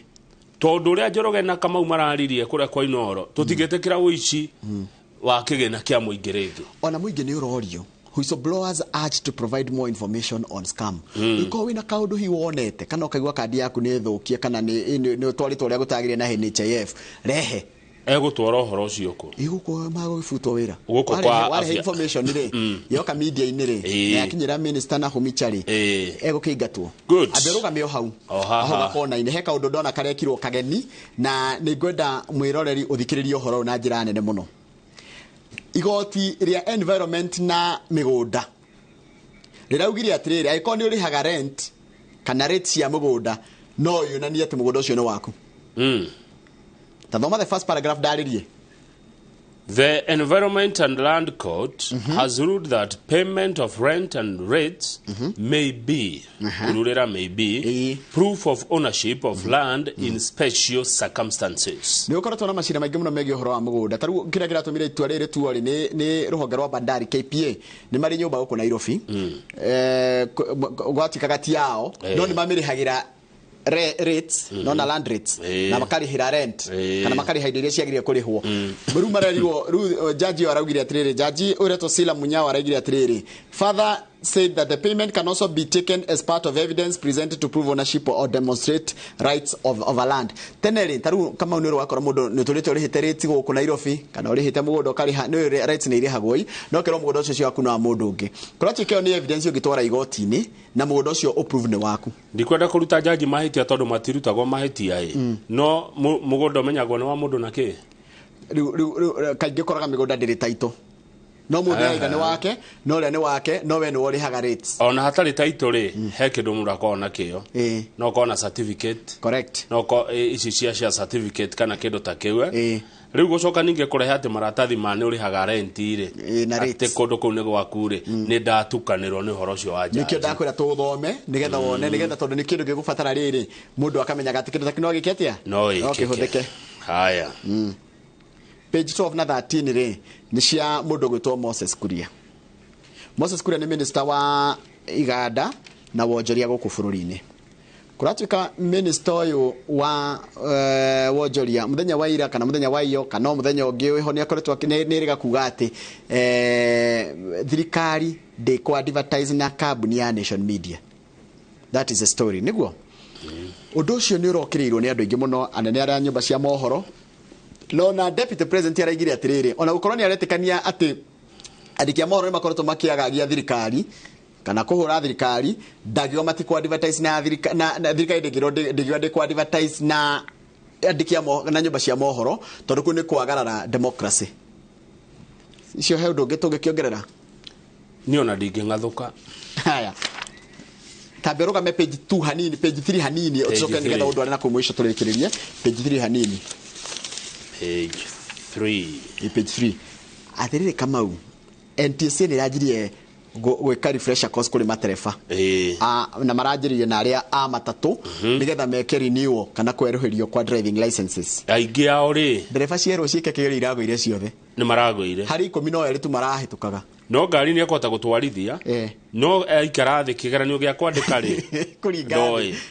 tondu ria Njoroge na Kamau mararirie kuria kwa iNooro tutigetekira wici wa kigena kia muingi ringi ona muingi ni urorio whistleblowers urged to provide more information on scam iko wina kaundu hi wonete kana ukaigwa kandi yaku ni thukie kana ni utwarito ria gutagire na NHIF rehe egutwara uhoro ucio ku iguko mago gifutwo wira guko kwa Afya information ri yoka media inire yakinyira minister na humichari egukingatwo aberuga meo hau aho gakona ine heka undu ndona karekirwo kageni na ni ngwenda mwiroreri uthikiririe uhoro na njira nene muno igoti ria environment na migunda riraugire atiriri aiko ni urihaga rent kana rate cia mugunda no yunania ati mugunda ucio ni waku the first paragraph daririe. The Environment and Land Court has ruled that payment of rent and rates may be proof of ownership of land in special circumstances. Ni ukora tona mashira maingi muno megi uhoro wa mugunda taru kira tumire itua riri tuori ni ruhonge rwa bandari KPA ni mari nyumba guko Nairobi gwati kagati yao no ni mamirihagira rates no na land rates na makari hira rent kana makari haidire ciagire kurihwo buru marariwo judge araugire atiriri judge ureto Sila Munyawa araugire atiriri father said that the payment can also be taken as part of evidence presented to prove ownership or demonstrate rights of a land tenere taru kama uniro wakora mundu nitulite urihite rate guku Nairobi kana urihite mugondo kari no rights ni irihagoi no kero mugondo ucio waku na mundu ungi kurati kyo ni evidence ugitwara igoti-ini na mugondo ucio approve ni waku ndikwenda kuruta jaji mahitia tondu matirutagwo mahitia no mugondo menyagwo ni wa mundu na ki kaingi koraga migondo ndiri taito no mundu aigane wake no ria ni wake no we ni wori haga rates ona hatari taito ri he kindu mundu akona kiyo no kona certificate correct no ko ici cia certificate kana kindu ta kiwe riu gucoka ninge kurehe ati maratathi mane uri haga rent ire na ate kundu kuu ni gwaku ri ni ndatukanirwo ni horo cio wa jaji nikio ndakwira tuthome nigetha wone nigetha tondu ni kindu gigubatara riri mundu akamenyaga ati kindu ta kino gikiatia no ikihudike haya page 12 na 13 ri ni cia mundu gwitwo Moses Kuria ni minister wa iganda na wonjoria guku bururi-ini kuratuika minister uyu wa wonjoria muthenya wa ira kana muthenya wa iyo kana muthenya ungi ho ni akoretwo niriga kuga ati thirikari de ko advertise na kambuni ya Nation Media. That is a story niguo undu ucio ni urokirirwo ni andu ingi muno anene ara nyumba cia mohoro no na deputy president araigire atiriri ona ukorwo ni aretikania ati andikia mohoro ni makoretwo makiagagia thirikari kana kuhura thirikari ndagio matiko advertise na thirikari ndegiro ndiko advertise na andikia na nyumba cia mohoro tondu ku ni kwagarara democracy icio he undu ngitunge kiongerera ni ona ndingingathuka haya taberuga me page 2 hanini page 3 hanini ucoke nigetha undu ari na kumwisho turikiririe page 3 hanini page 3 atirire Kamau NTSA ni rajirie gwika refresher course kuri matereba na maranjiririe na aria a matatu nigetha meke renewal kana kweruhirio kwa driving licenses aingi ao ri dereba ciero ciike kigeri irago ire ciothe ni marago ire hari 10 no eri tu marahitukaga no ngari nĩ ekũhota gũtwarithia no aikara thĩ kĩgeranio gĩa kwandĩka rĩ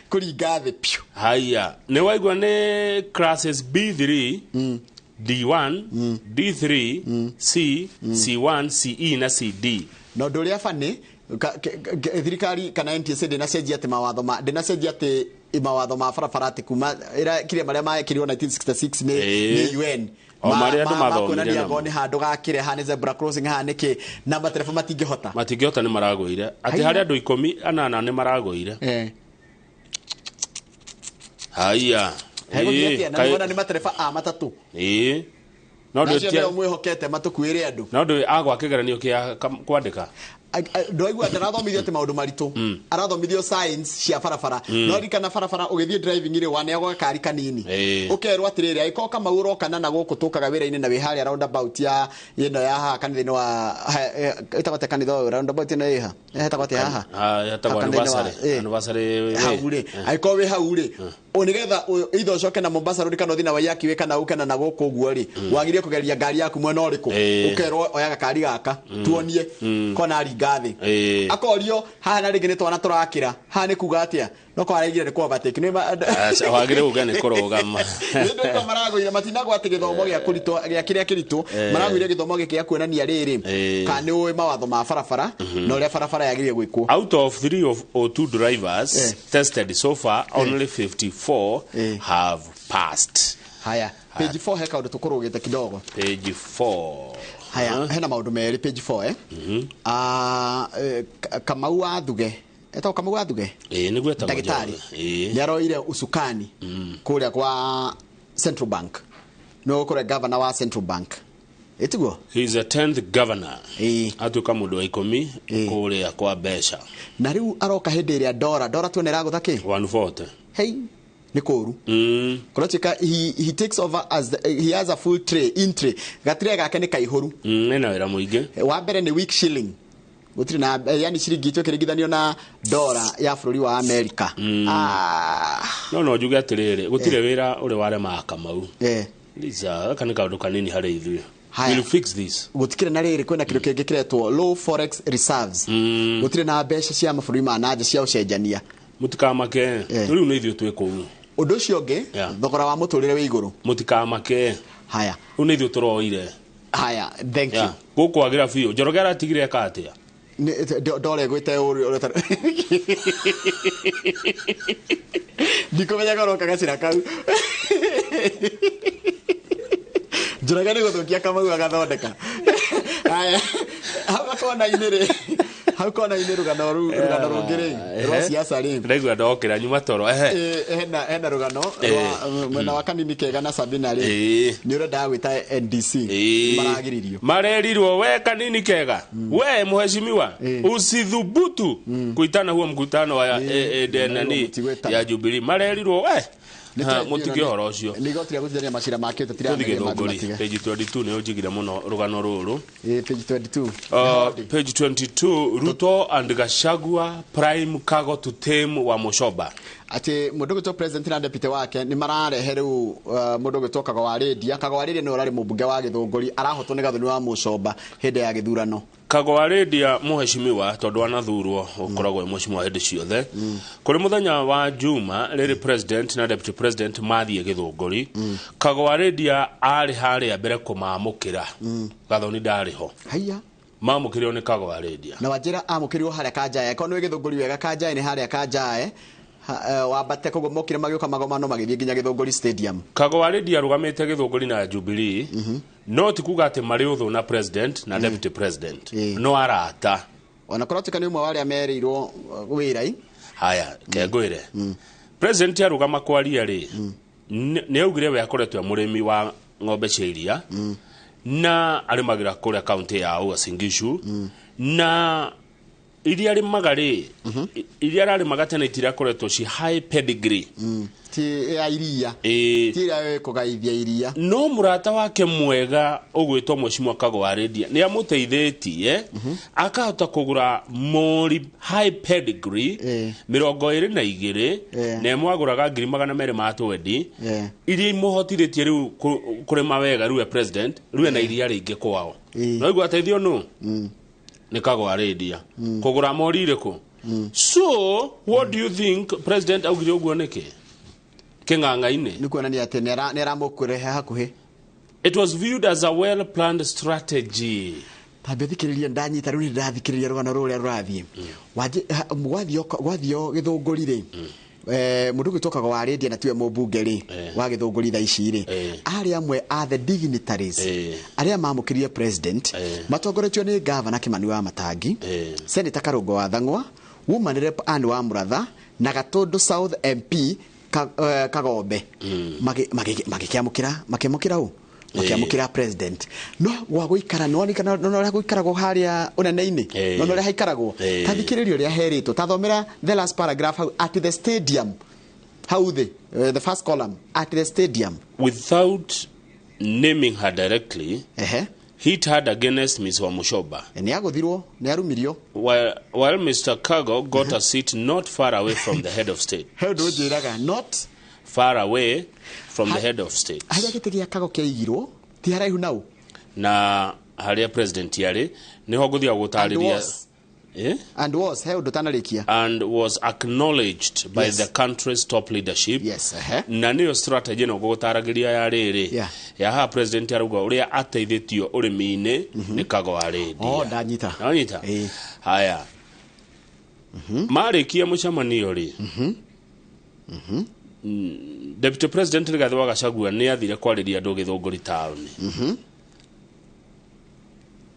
kũringa thĩ piũ. Haya, nĩ waigua nĩ classes B3 D1 D3 C C1 CE na CD. No ũndũ ũrĩa bani thirikari kana NTSA ndĩnacenjia atĩ mawatho ma barabara atĩ kuma kire marĩa maekĩrirwo 1966 nĩ UN makuonania ngo nĩ handũ gakĩre hane zebra crossing hanĩke na matereba matingĩhota nĩ maragũire atĩ harĩ andũ 18 nĩ maragũire. Haya nĩwona nĩ matereba a matatũ no mwĩhokete matukuĩre andũ no ndũ agwa kĩgeranio kĩa kwandĩka ndoigua ndarathomithio atĩ maũndũ maritũ arathomithio science cia barabara no rikana barabara ũgĩthiĩ driving ire waneagwo gakari kanini ũkerwo atĩrĩrĩ agĩkorwo kama ũrokana na gũkũ tũkaga wĩra-inĩ na wĩ harĩa roundabout ya ĩno ya haha kanitha-inĩ wa ĩtagwo atĩa kanitha ũyũ roundabout ĩno ĩha ĩhetagwo atĩa haha anniversary hau rĩ agĩkorwo wĩ hau rĩ nĩgetha either ũcoke na Mombasa road kana ũthiĩ na Waiyaki wĩ kana ũke na gũkũ ũguo rĩ wagĩrĩire kũgeria ngari yaku mwena ũrĩkũ ũkerwo oya gakari gaka tuonie kona gathi akorio haha na rĩngĩ nĩ twana tũrakĩra haha nĩ kuga atĩa no kwa araigire nĩ overtake nĩ wagĩrĩire uga nĩ kũrũgama nĩ maragũire matinagwo atĩ gĩthomo gĩa kũritũ gĩa kĩrĩa kĩritũ maragũire gĩthomo gĩkĩ gĩa kuonania rĩrĩ kana nĩ ũĩ mawatho ma barabara na ũrĩa barabara yagĩrĩire gwĩkwo. Out of 302 drivers tested so far only 54 have passed. Haya page 4 heka ũndũ tũkũrũgĩte kidogo page 4. Haya hena maũndũ merĩ page 4 Kamau wa Thuge etagwo Kamau wa Thuge nĩguo etagwo ndagĩtarĩ nĩaroire usukani kũrĩa kwa Central Bank no kũrĩa governor wa Central Bank etiguo he is a 10th governor atuĩka mũndũ wa 10 kũrĩa kwa mbeca na rĩu aroka hĩndĩ ĩrĩa dora tuone ragũtha kĩ 140 hey Nikoru Kolochika he takes over as he has a full tray gatire gake nĩ kaihũru nena wĩra mũingĩ wa mbere nĩ weak shilling gutire na yani ciringi itũ kĩringithanio na dola ya bũrũri wa America no njuge atĩrĩrĩ gutire wĩra ũrĩ warema Kamau Lisa kana kaũndũ kanini harĩ ithuĩ will fix this gutikire na rĩrĩ kwĩna kĩndũ kĩngĩ kĩretwo low forex reserves gutire na mbeca cia mabũrũri ma nanja cia ũcenjania mutikamake rĩu nĩ ithuĩ twĩ kũu ũndũ ũcio ũngĩ thogora wa mũtũrĩre wĩ igũrũ mutikamake haya rĩu nĩ ithuĩ tũroire haya thank you gũkwagĩra biũ Njoroge aratigire eka atĩa ndore gwĩte ndikomenya garoka gacira kau Njoroge nĩ gũthũkia Kamau agathondeka haya hau kona-inĩ rũgano rũngĩ rĩ rwa siasa rĩ ndaigua ndokĩra nyuma toro hena rũgano mwena wa kanini kega na Sabina rĩ nĩ ũrenda gwĩta NDC maragiririo marerirwo we kanini kega we mheshimiwa usithubutu kuitana huo mkutano wa nani ya Jubilee marerirwo we mutige horo ucio nigotire gũthĩria macira make page 22 nĩ ũjigire mũno rũgano rũrũ page 22 Ruto and Gachagua prime cargo to tame wa Mushoba ati mũndũ gwĩtwo president na deputy wake nĩ mararehe rĩu mũndũ gwĩtwo Kagwaredia nĩ ũrarĩ mũmbunge wa Gĩthũngũri arahotwo nĩ gathoni wa Mushoba hĩndĩ ya gĩthurano Kagwaredia mũheshimiwa tondũ anathurwo ũkoragwo mũheshimiwa hĩndĩ ciothe kũrĩ mũthenya wa Juma rĩrĩ president na deputy president mathiĩ Gĩthũngũri Kagwaredia arĩ harĩa mbere kũmamũkĩra gathoni ndarĩ ho haya mamũkĩrĩo nĩ Kagwaredia na Wanjĩra amũkĩrĩo harĩa Kanjae kono Gĩthũngũri wega Kanjae nĩ harĩa Kanjae wambate koguo mokire magĩũka magomano magĩthiĩ nginya Gĩthũngũri stadium Kagwaredia arũgamĩte Gĩthũngũri na Jubilee no ti kuga atĩ marĩ ũthũ na president na deputy president no arata ona korotika nĩ ũmwe wa arĩa merĩirwo wĩra haya kengwĩre president arũgama kwaria rĩ nĩ augire we akoretwo mũrĩmi wa ng'ombe cia iria na arĩmagĩra kũrĩa kaunti ya Uasin Gishu na iria rĩmagari iria rarĩmaga tene itirakoretwo ci high pedigree ti ya iria ti ya kũgaithia iria no murata wake mwega ũgwĩtwo Mheshimiwa Kagwaredia nĩ amũteithĩtie akahota kũgũra mori high pedigree 22 na mwagũraga 220 iria imuhotithĩtie rĩu kũrĩma wega rĩu president rĩu na iria rĩingĩ kwao no igwa teithio no nĩ kagwarendia kũgũra mori irĩkũ so what do you think president augire ũguo nĩkĩ kĩng'ang'a-inĩ nĩ kuonania atĩ nĩ aramũkũrehe hakuhĩ. It was viewed as a well planned strategy. Tambe thikiriria ndanyita rĩu ndathikiriria rũgano rũrĩa rũrathiĩ gwathio gĩthũngũri rĩ mũndũ gĩtokaga wa radio na tiwe mũmbunge rĩ wa gĩthũngũri thaa ici rĩ arĩa amwe a the dignitaries arĩa mamũkĩrire president matongoretio nĩ gavana Kĩmani wa Matangi, Senator Karũngo wa Thang'wa, Woman Rep Anne wa Mũratha na Gatũndũ South MP Kagombe makĩamũkĩra ũ makiamukira president no gwa guikara no guikaragwo haria unene-ini no ria haikaragwo tathikiririo ria herito tathomera the last paragraph at the stadium how the first column at the stadium without naming her directly. Hit hard against Ms. Wamushoba. Ni aguthirwo ni arumirio while Mr. Kago got a seat not far away from the head of state. How do you not far away from the head of state. Haria gitegia Kago kiaigirwo ti haraihu nau na haria president yari niho guthia gutariria and was held utanarikia and was acknowledged by the country's top leadership. Na niyo strategy no gutaragiria ya riri ya ha president arauga uria ateithitio urimi-ini ni Kago arendia ndanyita haya marikia mucamanio ri Deputy President Rigathi wa Gachagua ni athire kwariria andu githunguri tauni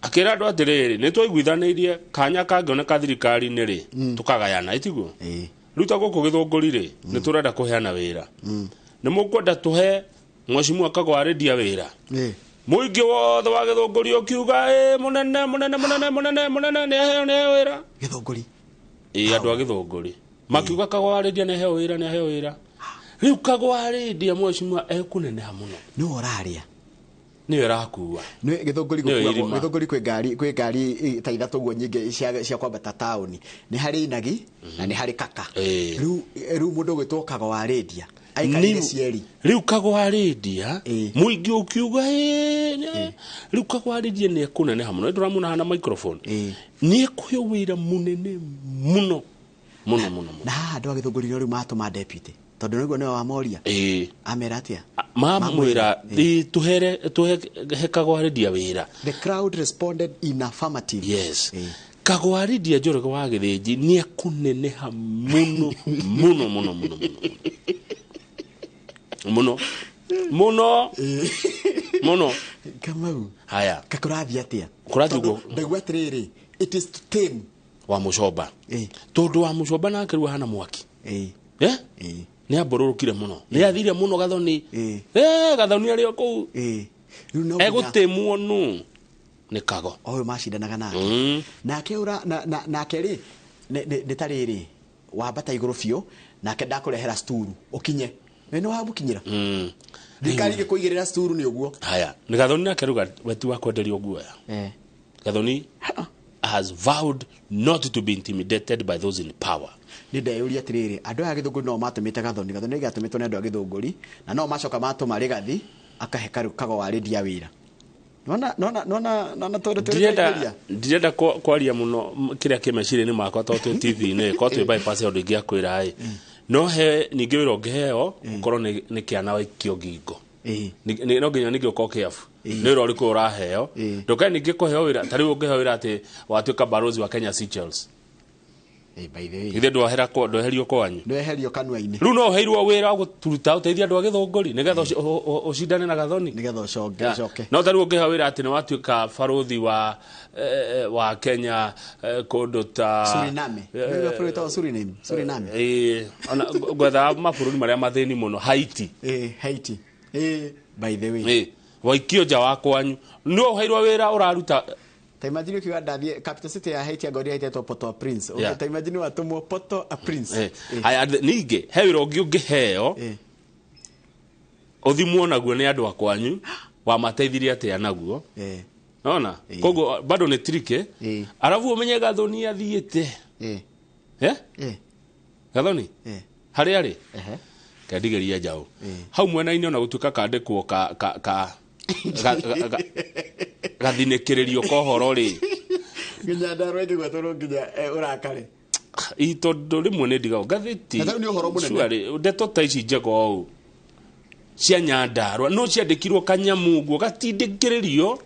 akira andu atiriri ni twaiguithanirie kanya kangioneka thirikari-ini ri tukagayana itiguo ruta guku githunguri ri ni turenda kuheana wira ni mukwenda tuhe Mheshimiwa Kago arendia wira muingi wothe wa githunguri ukiuga munene ni aheo wira githunguri andu a githunguri makiuga Kago arendia ni aheo wira riu Kago arendia Mheshimiwa ekuneneha muno ni oraria ni erakuwa ni githunguri kwi ngari ta ithatu guo nyingi cia kwambata tauni ni hari inagi na ni hari kaka riu mundu gwitwo Kago arendia aikarire cieri riu Kago arendia muingi ukiuga riu Kago arendia ni ekuneneha muno nduramuna hana microphone ni ekuhe wira munene muno na andu a githunguri riu matuma deputy tondu niguo niwe wamoria amera atia mamwira tuhe Kago arendia wira. The crowd responded in affirmative. Yes. Kago arendia Njoroge wa Githinji ni ekuneneha muno Kamau haya kakurathi atia kurathi ugo ndagwa atiriri it is to tame Wamushoba tondu Wamushoba na akiru hana mwaki ni abororukire muno ni athire muno Gathoni Gathoni ari ku egutemwo nu ni Kago oyo mashindanaga nake nake ura nake ri ni tariri wambata iguru biu nake ndakurehera sturu ukinye ni wabukinyira thikari gikuigirira sturu ni uguo haya ni Gathoni nake ruga wetu wa kwenderio guoya Gathoni has vowed not to be intimidated by those in power. Ni ndeyuria atiriri andu a githunguri no matumite Gathoni gatumitwo ni andu a githunguri na no macoka matuma Rigathi akahe Kago arendia wira nona ndirenda kwaria muno kiria kimeciri ni makwa to TV ni ko twi bypass ya ndingia kwira ai no he ningi wira ngeheo korwo ni kiana waikio ngingo ni no nginya ningi uko careful ni wira uriku uraheo ndukae ningi kuheo wira tari ungeheo wira ati watuika barozi wa Kenya Seychelles by the way ithe ndweherio kwanyu ndweherio kanua-ini riu no heirwo wira wa guturuta uteithia andu a githunguri nigetha ucindane na Gathoni nigetha ucoke no tari ungeheo wira ati ni watuika barozi wa Kenya kundu ta Suriname ona gwetha mabũrũri maria mathĩni muno Haiti by the way waikio nja wa kwanyu no heirwo wira uraruta ta imagine ukiwa ndathie capital city ya Haiti agori Haiti to Port-au-Prince ta imagine watumwo Port-au-Prince haya ninge he wira ungiheo uthimwo naguo ni andu akwanyu wa mateithirie atia naguo naona kogo bado ni trick arabu umenye Gathoni athiite Gathoni hari ari kandigeria njau hau mwena-ini ona gutuika kandikwo ka gathinekererio kohoro ri nginya ndaro ĩngĩgwa toro nginya ũrakare itondo rimwe nĩ ndiga ngathĩti na nĩ ũhoro mũnene ndeto ta ici njega ũũ cia Nyandarua no ciandĩkirwo kanyamungu gatindĩkĩrĩrio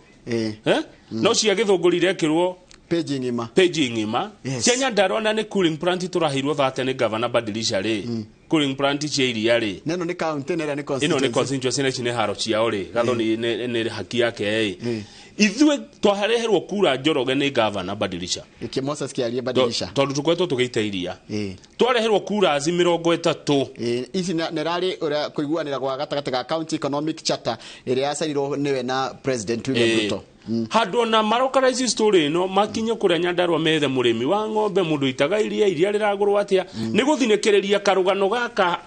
no cia Gĩthũngũri irekĩrwo page ng'ima cia Nyandarua na nĩ cooling plant tũrahirwo thate nĩ governor Badilisha rĩ cooling plant cia iria rĩ neno nĩ county nera nĩ constituency ino nĩ constituency na cine haro ciao rĩ gathoni nĩ haki yake ithuĩ twareherwo kura Njoroge nĩ governor Badilisha Moses Kiarie Badilisha tondũ tũkoretwo tũgĩita iria twareherwo kura azi 30 ici nerarĩ ũrĩa kũiguanĩra gwa gatagatĩ ga county economic charter ĩrĩa yacarirwo nĩwe na president William Ruto handũ na marokarize story ino makinye kũrĩa Nyandarua methe mũrĩmi wa ng'ombe mũndũ itaga iria rĩragũrwo atĩa nĩ gũthinĩkĩrĩria karũgano gaka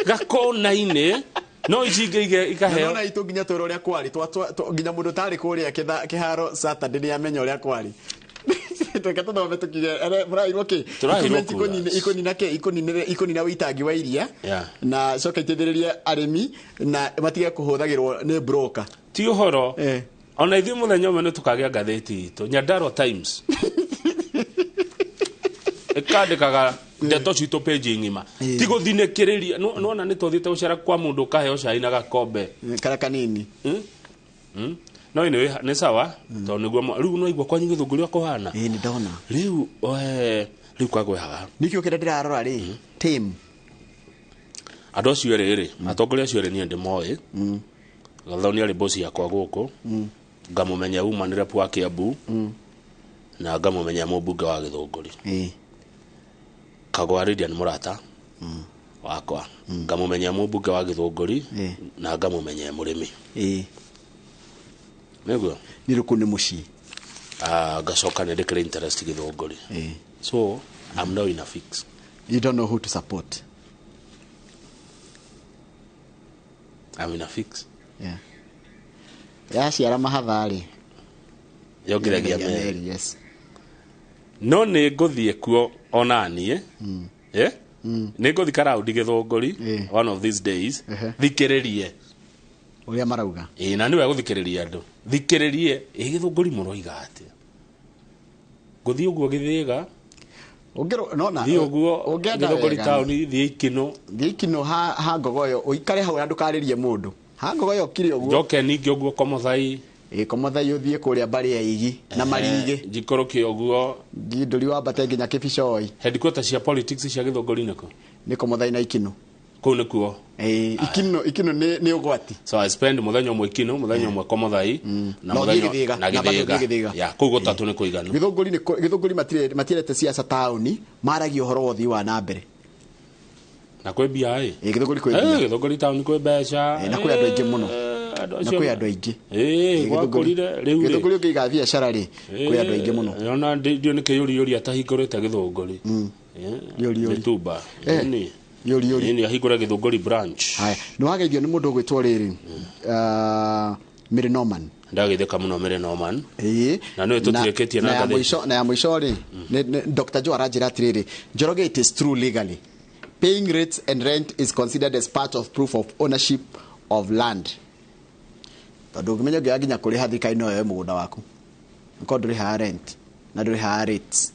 gakona-inĩ no icingĩige ikaheo na itu nginya twĩra ũrĩa kwari nginya mũndũ tarĩ kũrĩa kĩharo Saturday nĩ amenya ũrĩa kwari tweka tũthome tukige mũrairwo kĩ ikonina wĩitangi wa iria na coka iteithĩrĩria arĩmi na matige kũhũthagĩrwo nĩ broker ti ũhoro ona ithuĩ mũthenya ũmwe nĩ tũkagĩa ngathĩti itũ Nyandarua Times ĩkandĩkaga ndeto citũ page ng'ima ti gũthinĩkĩrĩria nona nĩ tũthiĩte gũcera kwa mũndũ ũkaheo cai na gakombe kara kanini no nĩ sawa tondũ nĩguo rĩu no igua kwanyu Gĩthũngũri kũhana nĩ ndona rĩu kwagwehaga nĩkĩo kĩrĩa ndĩrarora rĩ team andũ acio erĩ atongoria acio erĩ niĩ ndĩmoĩ Gathoni arĩ bosi yakwa gũkũ ngamũmenya umanĩre pwa Kiambu na ngamũmenya mũmbunge wa Gĩthũngũri Kagwarĩria nĩ mũrata wakwa ngamũmenya mũmbunge wa Gĩthũngũri na ngamũmenya mũrĩmi nĩguo nĩrũkũ nĩ mũciĩ ngacoka nĩ ndĩkĩrĩ interest Gĩthũngũri so I'm now in a fix. You don't know who to support. I'm in a fix. Yeah. Yaciara mahathari yongeragia meri. Yes. No nĩ ngũthiĩ kuo onanie nĩ ngũthiĩ karaũndi Gĩthũngũri one of these days thikĩrĩrie ũrĩa marauga na nĩ wega gũthikĩrĩria andũ thikĩrĩrie Gĩthũngũri mũroiga atĩa ngũthiĩ ũguo Gĩthĩga nona Gĩthũngũri town thiĩ ikino ha ngogoyo ũikare hau na ndũkarĩrie mũndũ ha ngogoyo kire ũguo njoke ningĩ ũguo Komothai Komothai ũthiĩ kũrĩa mbari ya igi na marigĩ njikoroke ũguo ngindũri wa bate nginya Kĩbicoi headquarters cia politics cia Gĩthũngũri nĩkũ nĩ Komothai na ikino kũu nĩkuo ikino nĩ ũgwati so I spend mũthenya ũmwe ikino mũthenya ũmwe Komothai na mũthenya na Gĩthĩga ya kũu gũtatũ nĩ kũigana Gĩthũngũri matirete siasa taũni maragia ũhoro wa ũthii wa na mbere na kwĩ mbia Gĩthũngũri kwĩ mbia Gĩthũngũri taũni kwĩ mbeca na kwĩ andũ aingĩ mũno na kwĩ andũ aingĩ gwakũrire rĩu Gĩthũngũri ũngĩiga biacara rĩ kwĩ andũ aingĩ mũno ona ndio nĩ kĩyũri atahingũrĩte Gĩthũngũri yũri tumba yũri ahingũra Gĩthũngũri branch haya nĩ wageithio nĩ mũndũ ũgwĩtwo rĩrĩ Mary Norman ndageithĩka mũno Mary Norman na nĩ tũtirĩkĩtie na ngathĩti na ya mũico rĩ Dr. Joe aranjĩra atĩrĩrĩ Njoroge it is true legally paying rates and rent is considered as part of proof of ownership of land tondũ ũngĩmenya ũngĩaga nginya kũrĩha thirikari-inĩ ĩyo mũgũnda waku nĩkorwo ndũrĩhaga rent na ndũrĩhaga rates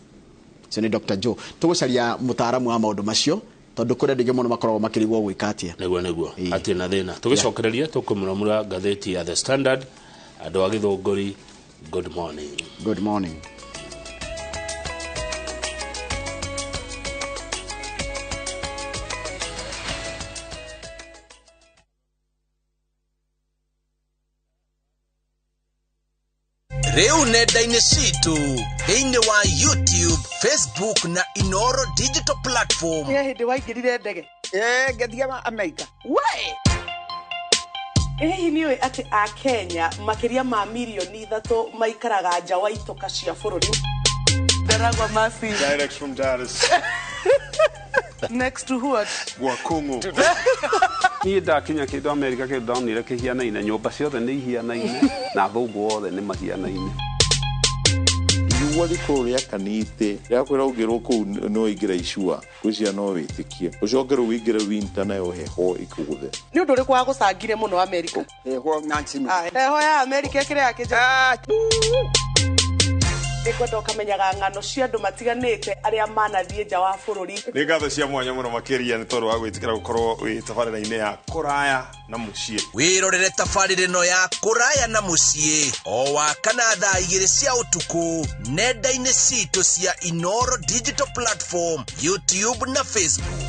ũcio nĩ Dr. Joe tũgũcaria mũtaaramu wa maũndũ macio tondũ kũrĩa ndĩngĩ mũno makoragwo makĩrigwo gwĩka atĩa nĩguo atĩ na thĩna tũgĩcokereria tũkũmuramura ngathĩti ya The Standard andũ a Gĩthũngũri good morning Rĩu nenda-inĩ citũ thĩinĩ wa YouTube, Facebook na iNooro digital platform. Nĩ hĩndĩ waingĩrire ndege ngĩthiĩ Amerika. Hihi nĩ ũĩ atĩ a Kenya makĩria ma milioni 3 maikaraga nja wa itoka cia bũrũri. Ndaragwa masi. Direct from Dar es Next to what? Wakungu. Niĩ ndakinya kĩndũ Amerika kĩndũ ndonire kĩhianaine nyũmba ciothe nĩ ihianaine na athũngũ othe nĩ mahianaine. Igua rĩkũrĩa kanitĩ rĩakwĩra ũngĩrwo kũu no ingĩra icua gũcia no wĩtĩkie ũcoke rĩu wĩingĩre winter nayo heho ikũgũthe. Nĩ ũndũ ũrĩkũ wagũcangire mũno Amerika? Heho Nancy. Heho ya Amerika ĩkĩrĩ yakĩnja. Ndikwenda ukamenyaga ng'ano cia andũ matiganĩte arĩa manathiĩ nja wa bũrũri. Nĩ ngatho cia mwanya mũno makĩria nĩ tondũ wa gwĩtĩkĩra gũkorwo wĩ tabarĩra-inĩ ya kũraya na mũciĩ. Wĩrorere tabarĩra ĩno ya kũraya na mũciĩ o wakana thaa 2 cia ũtukũ nenda-inĩ citũ cia iNooro digital platform, YouTube na Facebook.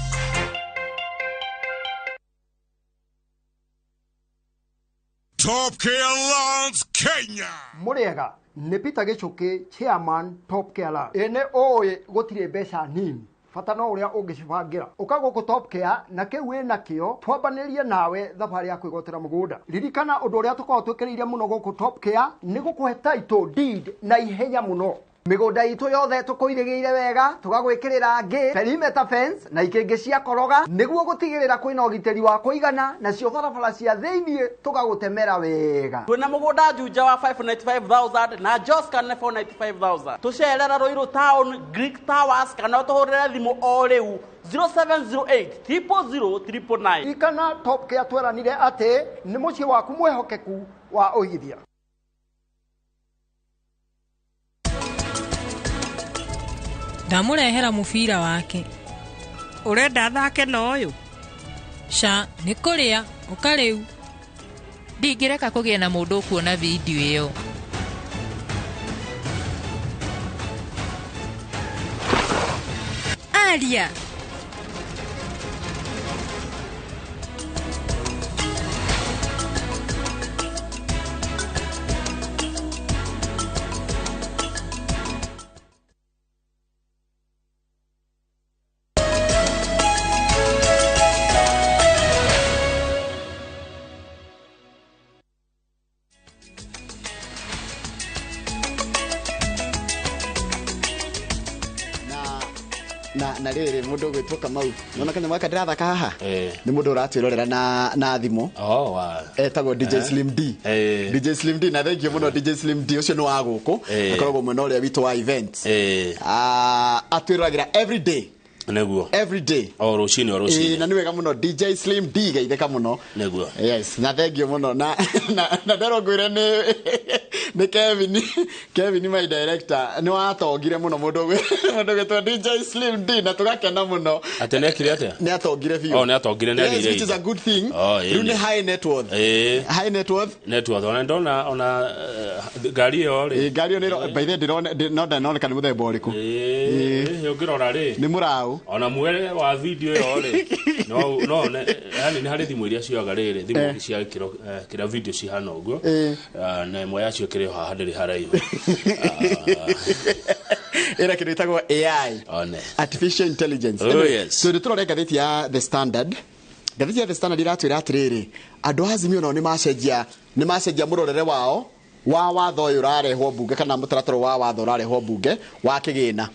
Top Care Lance Kenya. Muriega nĩ Peter Gichuki chairman Top Care Lance. Ene oye gutire mbeca nini. Fata no uria ungicibangira. Uka guku Top Care na kiu wina kio twambanirie nawe thabari ya kwigotera mugunda. Ririkana undu uria tukorwo twikiriire muno guku Top Care ni gukuhe title deed na ihenya muno. Migunda itu yothe tukuirigiire wega tugagwikirira ngi perimeter fence na ikingi cia koroga niguo gutigirira kwina ugiteri wa kuigana na cio barabara cia thiini tugagutemera wega. Twina mugunda juja wa 595,000 na Joscan 495,000. Tucerera Ruiru Town, Greek Towers kana tuhurire thimu o riu 0708 000 Ikana Top Care tweranire ati ni mucie waku mwehokeku wa uigithia. Ndamurehera mubira wake. Urenda thake no uyu? Sha ni kuria ukariu. Ndingireka kugia na mundu kuona video iyo. Aria. na riri mundu gwitwoka mau nona kanya mwaka ndirathaka haha ni mundu uratwirorera na thimu etagwo DJ Slim D. DJ Slim D na thengio muno DJ Slim D ucio ni wa guku akoragwo mwena uria witu wa events atwiriragira every day neguo every day Rũciinĩ na ni wega muno DJ Slim D geitheka muno neguo yes na thengio muno na ndarongwire ni Kevin my director ni watongire muno mundu gwetwa DJ Slim D na tugakena muno atenekire atia ni atongire biũ ni atongire ni yes, which is a good thing ni high net worth high net worth ona gari yo gari yo by the ndona kana muthemba uriku ngirora ri ni murau ona mwere wa video yo ri no yani ni hari thimu iria cioga riri thimu cia kira video cihana uguo na imwe yacio kire haha ndiri haraihu era kindu itagwo AI artificial intelligence so nitũrore ngathĩti ya The Standard ngathĩti ya The Standard iratwĩra atiriri andu azimio no ni macenjia murorere wao wa watho uyu urarehwo bunge kana mutaratara wa watho urarehwo bunge wa kigina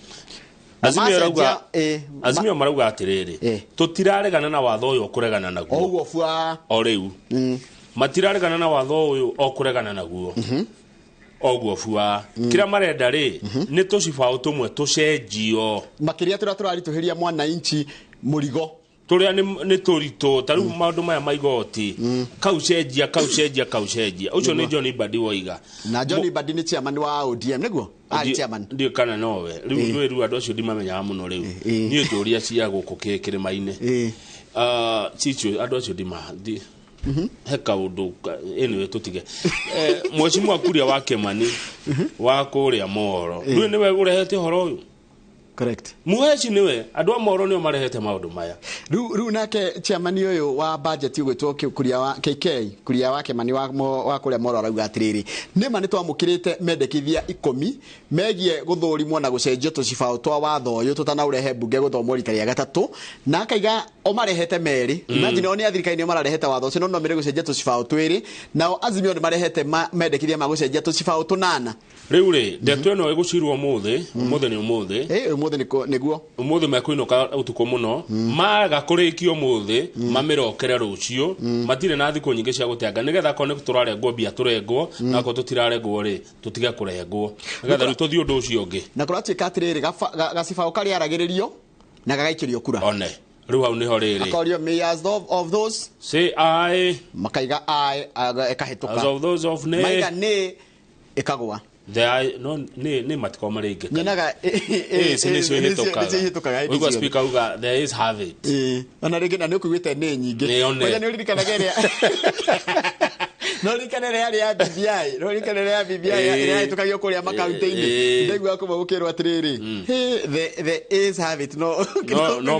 azimio marauga atiriri tutiraregana na watho uyu kuregana naguo oguo bua o riu matiraregana na watho uyu okuregana naguo oguo bua kira marenda ri ni tucibao tumwe tucenjio makiria turarituhiria mwana inchi murigo turia ni turito taru maundu maya maigoti kaucenjia ucio ni John Badi woiga na John Badi ni chairman wa ODM niguo chairman ndio kana nowe riu andu acio ndimamenya muno riu ni turia cia guku kirima-ini cicio andu acio ndimahandi heka undu anyway tutige mwecimu akuria wa Kemani wa kuria Moro riu niwe urehete horo uyu correct muheci niwe andu Moro nio marehete maundu maya riu nake chairman uyu wa budget ugwitwo kuria wa KK kuria wa Kemani wa kuria Moro arauga atiriri nima ni twamukirite mendekithia 10 megie guthurimwo na gucenjio tucibao twa watho uyu tutanaurehe bunge guthomwo rita ria gatatu na akaiga o marehete meri imagine oni athirikaini mararehete watho ucio no mere gucenjia tucibao twiri nao azimio ni marehete mendekithia ma gucenjia tucibao tunana riu ri ndeto eno igucirwo umuthi ni umuthi niguo umuthi mekuinuka utuko muno maga kurikio umuthi mamirokere rucio matire na thiku nyingi cia guteanga nigetha kone turarengwo bia turengwo na ko tutirarengwo ri tutige kurengwo nigetha ru tuthi undu ucio ungi na kuratuika atiriri gacibao kari aragiririo na gagaikirio kura one riu hau niho riri akorio mayors of those say I makaiga I ekahituka as of those of ne maiga ne ikagwa no nĩ matikao marĩ ingĩ nyonaga nĩ tokaga wĩgua speaker uga there is have it ona rĩngĩ na nĩ ũkũigwĩte nĩ nyingĩ kwanja nĩ ũririkanaga ĩrĩa no rikanere ya BBI no rikanere ya BBI ĩrĩa ĩtukagio kũrĩa makaunti-inĩ ndaigua kuma gũkĩrwo atĩrĩrĩ the is have it no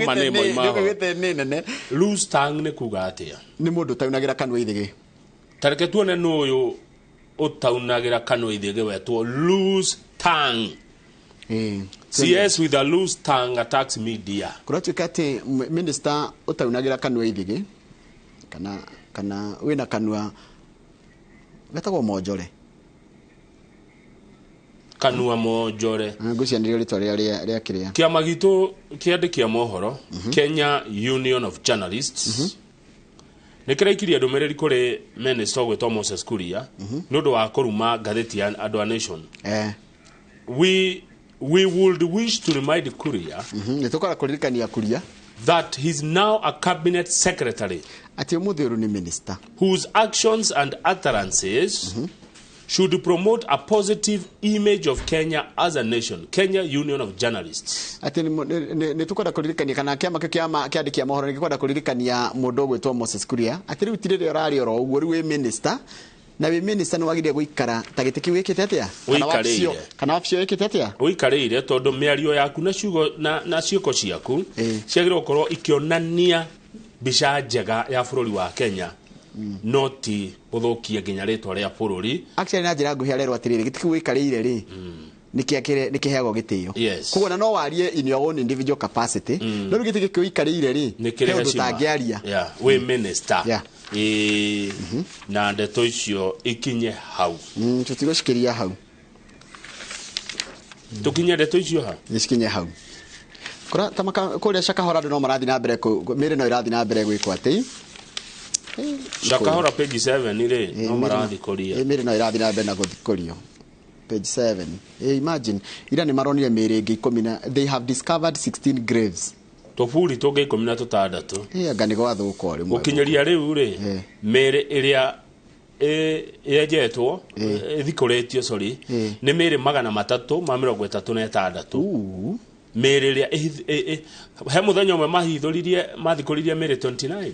manemo imao ũkũigwĩte nĩ nene loose tongue nĩ kuga atĩa nĩ mũndũ taunagĩra kanua ithĩgĩ tareke tuone nũ ũyũ ũtaunagira kanua ithĩgĩ wetwo loose tongue CS with a loose tongue attacks media kũratuĩka atĩ minister ũtaunagira kanua ithĩgĩ kana wĩna kanua getagwo monjore kanua monjore ngũcianĩrio rĩtwa rĩa kĩrĩa kĩama gitũ kĩandĩkia mohoro Kenya Union of Journalists nĩ kĩraikirie ndũmĩrĩri kũrĩ minister gwĩtwo Moses Kuria nĩ ũndũ wa kũruma ngathĩti ya andũ a Nation we would wish to remind Kuria nĩ tũkora kũririkania Kuria that he's now a cabinet secretary ati ũmũthĩ ũyũ nĩ minister whose actions and utterances should promote a positive image of Kenya as a nation. Kenya Union of Journalists. Ati nĩ tũkwenda kũririkania kana kĩama kĩandĩkia mohoro nĩ gĩkwenda kũririkania mũndũ gwĩtwo Moses Kuria ati rĩu tirĩ ũrarĩ oro ũguo rĩu wĩ minister na wĩ minister nĩ wagĩrĩire gũikara ta gĩtĩ kĩu wĩkĩte atĩa kana wabicio wĩkĩte atĩa ũikarĩire tondũ mĩario yaku na ciugo na ciĩko ciaku ciagĩrĩirwo gũkorwo ikĩonania mbica njega ya bũrũri wa Kenya no ti gũthũkia nginya rĩtwa rĩa bũrũri actually na njĩra nguhĩ arerwo atĩrĩrĩ gĩtĩ kĩu wĩkarĩire rĩ nĩ kĩheagwo gĩtĩo koguo na no warie in your own individual capacity no gĩtĩ gĩkĩ wĩkarĩire rĩ he ũndũ ũtangĩaria wĩ minister na ndeto icio ikinye hau tutigũcikĩria hau tukinye ndeto icio hau nĩcikinye hau kũrĩa Shakahora andũ no marathiĩ na mbere mĩrĩ no ĩrathiĩ na mbere gwĩkwo atĩ Shakahora page 7 rĩ no marathikũria mĩrĩ no ĩrathiĩ na mbere na gũthikũrio page 7 imagine ira nĩ maronire mĩrĩ ĩngĩ 10 they have discovered 16 graves tũburi tũngĩ 16 anga nĩ gwathũka rĩmwe gũkinyeria rĩu rĩ mĩrĩ ĩrĩa yenjetwo ithikũrĩtio nĩ mĩrĩ 336 mĩrĩ ĩrĩa he mũthenya ũmwe mathikũririe mĩrĩ 29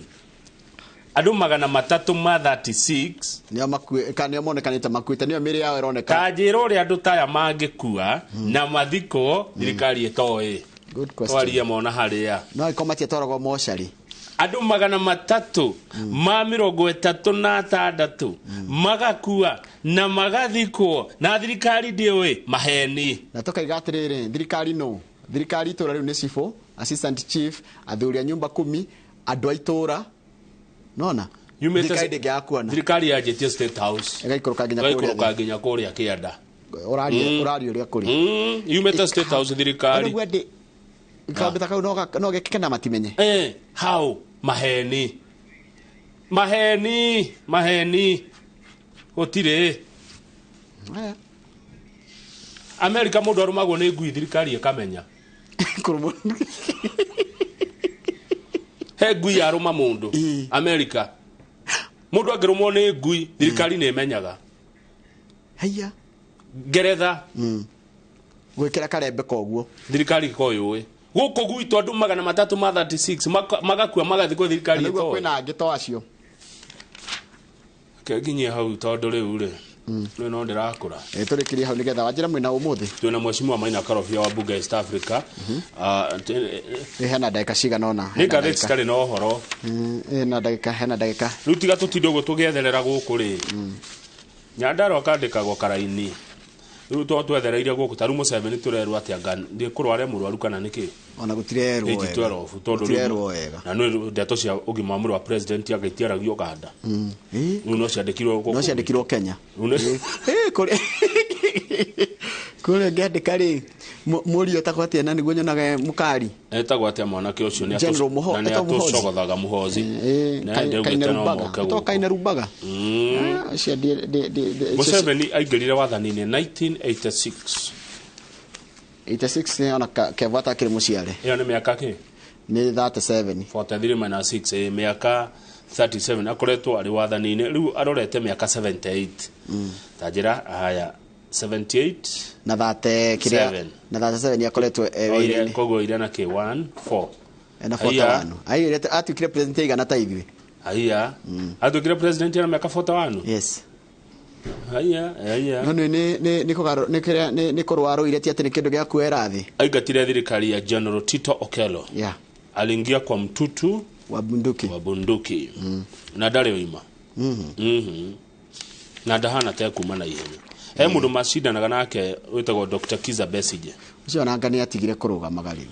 andũ 336 nĩo monekanĩte makuĩte nĩyo mĩrĩ yao ĩroneka kanjĩra ũrĩa andũ taya mangĩkua na mathiko thirikari ĩtoĩ twaria mona harĩa no ikomatia twaragwo mocarĩ andũ 336 magakua na magathikwo na thirikari ndĩũĩ maheni na tũkaiga atĩrĩrĩ thirikari itũra rĩu nĩ cibũ assistant chief athuri a nyumba 10 andũ a itũra nona thirikari yanjĩtie State House ĩgaikũrũka nginya kũrĩa kĩanda ũrari ũrĩa kũrĩ yumĩte State House thirikari ikambĩta kau no gekĩke na matimenye how maheni gũtirĩ Amerika mũndũ arũmagwo nĩ ngui thirikari ĩkamenya he ngui arũma mũndũ Amerika mũndũ angĩrũmwo nĩ ngui thirikari nĩ ĩmenyaga haiya Ngeretha gwĩkĩra karembeka ũguo thirikari ĩkoyũĩ gũkũ gwitũ andũ 336 magakua magathikwo thirikari ĩtoĩ kwĩna angĩ to acio kenginyie hau tondũ rĩu rĩ no ndirakũra tũrĩkĩrie hau nĩgetha wanjĩra mwĩna ũmũthĩ twĩna mheshimiwa Maina Karobia wa bunge East Africa hena ndagĩka cigana ona nĩ ngathĩti citarĩ na ũhoro hena ndagĩka rĩu tiga tũtinde ũguo tũgĩetherera gũkũ rĩ Nyandarua akandĩkagwo karaini rĩu twethereire gũkũ ta rĩu Museveni tũrerwo atĩ anga ndĩkũrware mũrwaru kana nĩkĩ ona gũtirerwo wega na nĩ ndeto cia ũgima wa mwĩrĩ wa president agaitiaragio Uganda rĩu no ciandĩkirwo Kenya kũrĩa ngĩandĩka rĩ mũriũ etagwo atĩa na nĩguo nyonaga mũkari etagwo atĩa mwanake ũcio nĩ atũcogothaga mũhozi Kainerugaba Museveni aingĩrire wathani-inĩ 1986 ona Kevata akĩrĩ mũciare ĩyo nĩ mĩaka kĩ nĩ 37 43 -6 mĩaka 37 akoretwo arĩ wathani-inĩ rĩu arorete mĩaka 78 ta njĩra haya 78 na thate kiria na thate 7 yakoretwo wĩra-inĩ koguo ira na K1 4 na 41 ai atukire president igana ta ithuĩ aya atukire president na miaka 41 yes aya no ni kurwarũire ti atĩ nĩ kĩndũ gĩa kuera thĩ aingatire thirikari ya General Tito Okello aliingia kwa mtutu wa bunduki na ndarĩ oima na ndahana te kuma na ihenya he mũndũ macindanaga nake wĩtagwo Dr. Kiza Besige ucio nanga nĩ atigire kũrũgamaga rĩu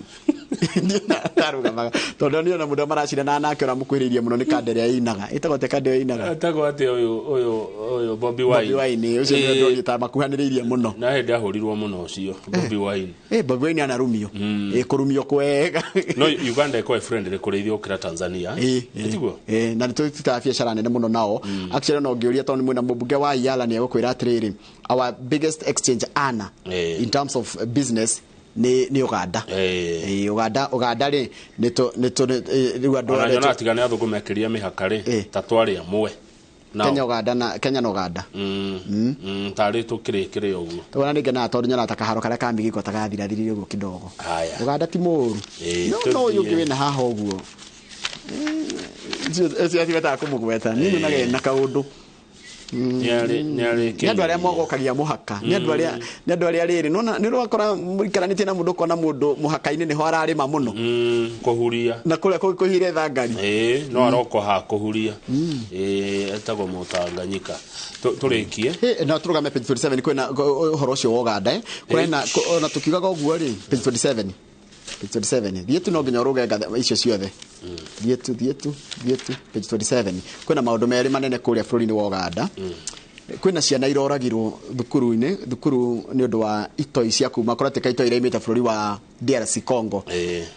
tarugamaga tondũ nĩ ona mũndũ maracindana nake ora mũkwĩrĩirie mũno nĩ Kandere ainaga ĩtagwo te Kandere ainaga ĩtagwo ate ũyũ Bobby Wine ucio nĩ ndoni ta makuhanĩrĩirie mũno na hĩndĩ ahũrirwo mũno ucio Bobby Wine Bobby Wine anarumio kũrumio kwega no Uganda iko friend rekũrĩithio kira Tanzania ĩtiguo na nĩ tũtitaga biacara nene mũno nao actually no ngĩũria tondũ mwena mũmbunge wa Iyala nĩ egũkwĩra atĩrĩrĩ our biggest exchange earner in terms of business ni Uganda Uganda ri ni riu andu ari ona tigane athugumekeria mihaka ri tatwari amwe Kenya na Uganda tari tukirikire uguo twana ningena tondu nyona ta kaharo karia ka migiko tagathirathirire uguo kidogo Uganda ti muru no yuki wina haha uguo eci athibata kumugweta nini na kaundu nĩ andũ arĩa mogokagia mũhaka nĩ andũ arĩa rĩrĩ nĩ rwakora mũikaranĩtie na mũndũ kona mũndũ mũhaka-inĩ nĩho ararĩma mũno kũhuria na kũrĩa kũhire thangari no arokoha kũhuria etagwo Mũtanganyika tũrĩkie no tũrũgame page 27 kwĩna ũhoro ũcio wa Uganda kwĩna ona tũkiugaga ũguo rĩ page 27 thiĩ tu no nginya ũrũge icio ciothe thiĩ tu page 27 kwĩna maũndũ merĩ manene kũrĩa bũrũri-inĩ wa Uganda kwĩna ciana iroragirwo thukuru nĩ ũndũ wa itoi cia kuma kũratĩka itoi iria imĩte bũrũri wa DRC Congo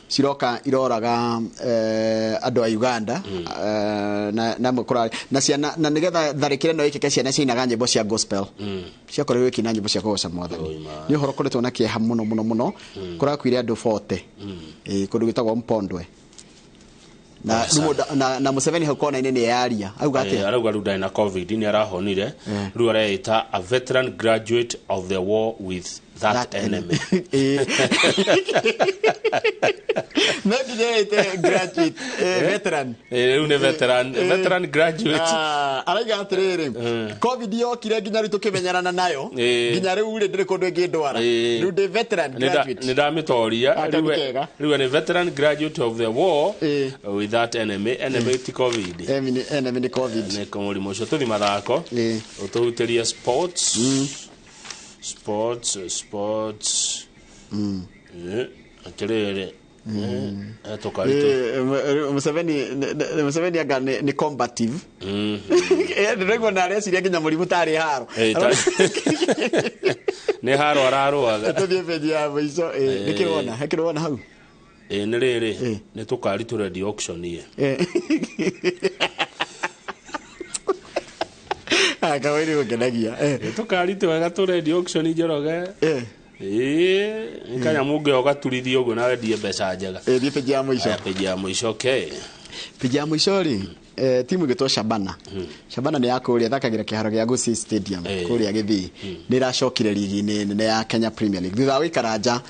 ciroka iroraga andũ a Uganda na ciana na nĩgetha tharĩkĩre no ĩkĩke ciana ciinaga nyĩmbo cia gospel ciakorewe kina nyĩmbo cia kũgoca Mwathani nĩ ũhoro koretwo na kĩeha mũno kũrakuire andũ 40 kũndũ gwĩtagwo Mpondwe na Museveni hau kona-inĩ nĩ yaria auga atĩ arauga rĩu ndarĩ na covid nĩ arahonire rĩu areita a veteran graduate of the war with that enemy no nginya graduate veteran rĩu nĩ veteran graduate arauga atĩrĩrĩ covid yokire nginya rĩu tũkĩmenyerana nayo nginya rĩu rĩ ndĩrĩ kũndũ ĩngĩndwara rĩu ndĩ veteran graduate nĩ ndamĩtoria rĩu nĩ veteran graduate of the war with that enemy ti covid enemy ni covid nĩ mũrimũ ũcio tũthi mathako ũtũhutĩrie sports atĩrĩrĩ Museveni anga ni combative ndĩraigua na areciria nginya mũrimũ tarĩ haro nĩ haro ararũaga tũthiĩ page ya mũico nĩkĩrona hau nĩ rĩrĩ nĩ tũkaritũre di auction ye akawairi ũkenagia tũkaritũ wega tũre di auction njoroge kanya mũngĩ ũgaturithia ũguo na wendie mbeca njega thiĩ page ya mũico page ya mũico rĩ timu gĩtwo Shabana nĩ ya kũrĩa thakagira kĩharo gĩa Gusii Stadium kũrĩa Gĩthii nĩ iracokire ligi-inĩ nene ya Kenya Premier League thutha wa gũikara nja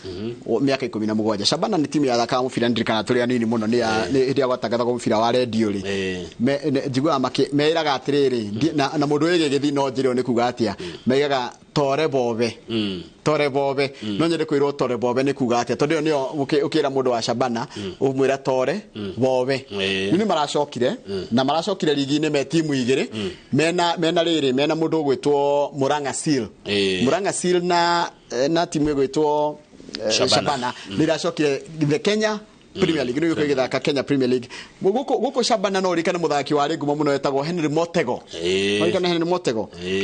mĩaka 17 Shabana nĩ timu ya thakaga mũbira ndirikana tũrĩ anini mũno nĩ hĩndĩ ya gwatangathagwo mũbira wa redio rĩ njiguaga meiraga atĩrĩrĩ na mũndũ wĩgĩ Gĩthii no njĩrĩo nĩ kuga atĩa meigaga tore bobe no nyende kwĩrwo tore bobe nĩ kuga atĩa tondũ nĩyo ũkĩra mũndũ wa Shabana ũmwĩra tore bobe nĩ maracokire na maracokire ligi-inĩ me timu igĩrĩ mena mũndũ ũgwĩtwo Murang'a Seal na timu ĩgwĩtwo Shabana nĩ iracokire the Kenya Premier League nĩyo ĩgĩthaka Kenya Premier League gũkũ Shabana no rikane mũthaki wa ngumo mũno etagwo Henry Motego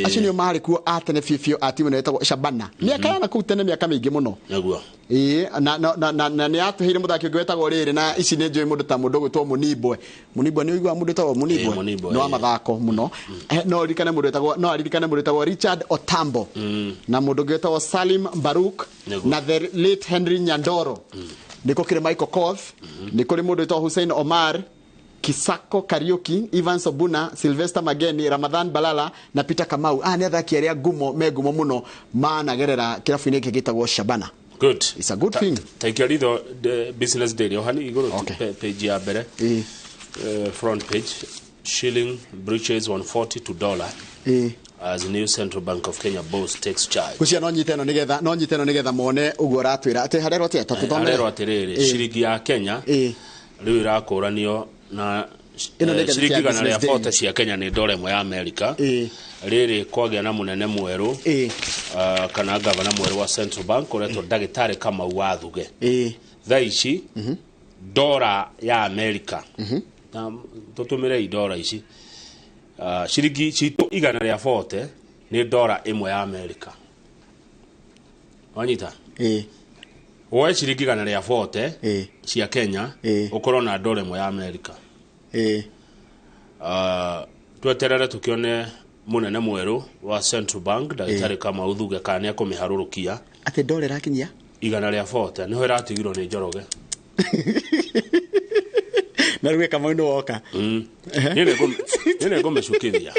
acio nĩo marĩ kuo atene biũ a timu ĩno etagwo Shabana mĩaka kũu tene mĩaka mĩingĩ mũno na nĩ atũheire mũthaki ũngĩ wetagwo rĩrĩ na ici nĩ njũĩ mũndũ ta mũndũ ũgwĩtwo Mũnibwe nĩ ũiguaga mũndũ etagwo Mũnibwe no wa mathako mũno no aririkane mũndũ etagwo Richard Otambo na mũndũ ũngĩ wetagwo Salim Baruk na the late Henry Nyandoro niko kire Michael Koth niko ri mundu etwa Hussein Omar Kisako Kariuki, Ivan Sobuna, Sylvester Mageni, Ramadhan Balala na Peter Kamau. Nĩ athaki arĩa megumo mũno managerera kĩrabu-inĩ gĩkĩ gĩtagwo Shabana. Good. It's a good thing. Take your lead the business daily. Ohani igoro page ya bere. Front page. Shilling breaches $140 to $1 as new Central Bank of Kenya boss takes charge. Kucia no nyite no nigetha mone uguo ratwira ati harero ati tuthomere. Harero atiriri shilingi ya Kenya riu irakuranio na shilingi gana ya 40 cia Kenya ni dola imwe ya America. Riri kwagĩa na munene mweru kana gavana mweru wa Central Bank uretwo Ndagĩtarĩ Kamau Wathuge. Thaici dola ya America na tutumire dola ici shilingi citu igana rĩa 40 ni dola imwe ya America. Wanyita oe shilingi igana rĩa 40 cia Kenya ukorwo na dola imwe ya America. Tweterere tukione munene mweru wa Central Bank Ndagĩtarĩ Kamau Wathuge kana akumiharurukia ati dola irakinyia igana rĩa 40 niho iratigirwo ni Njoroge. Na rũwe Kamau nĩ woka. Nene ngomecukithia.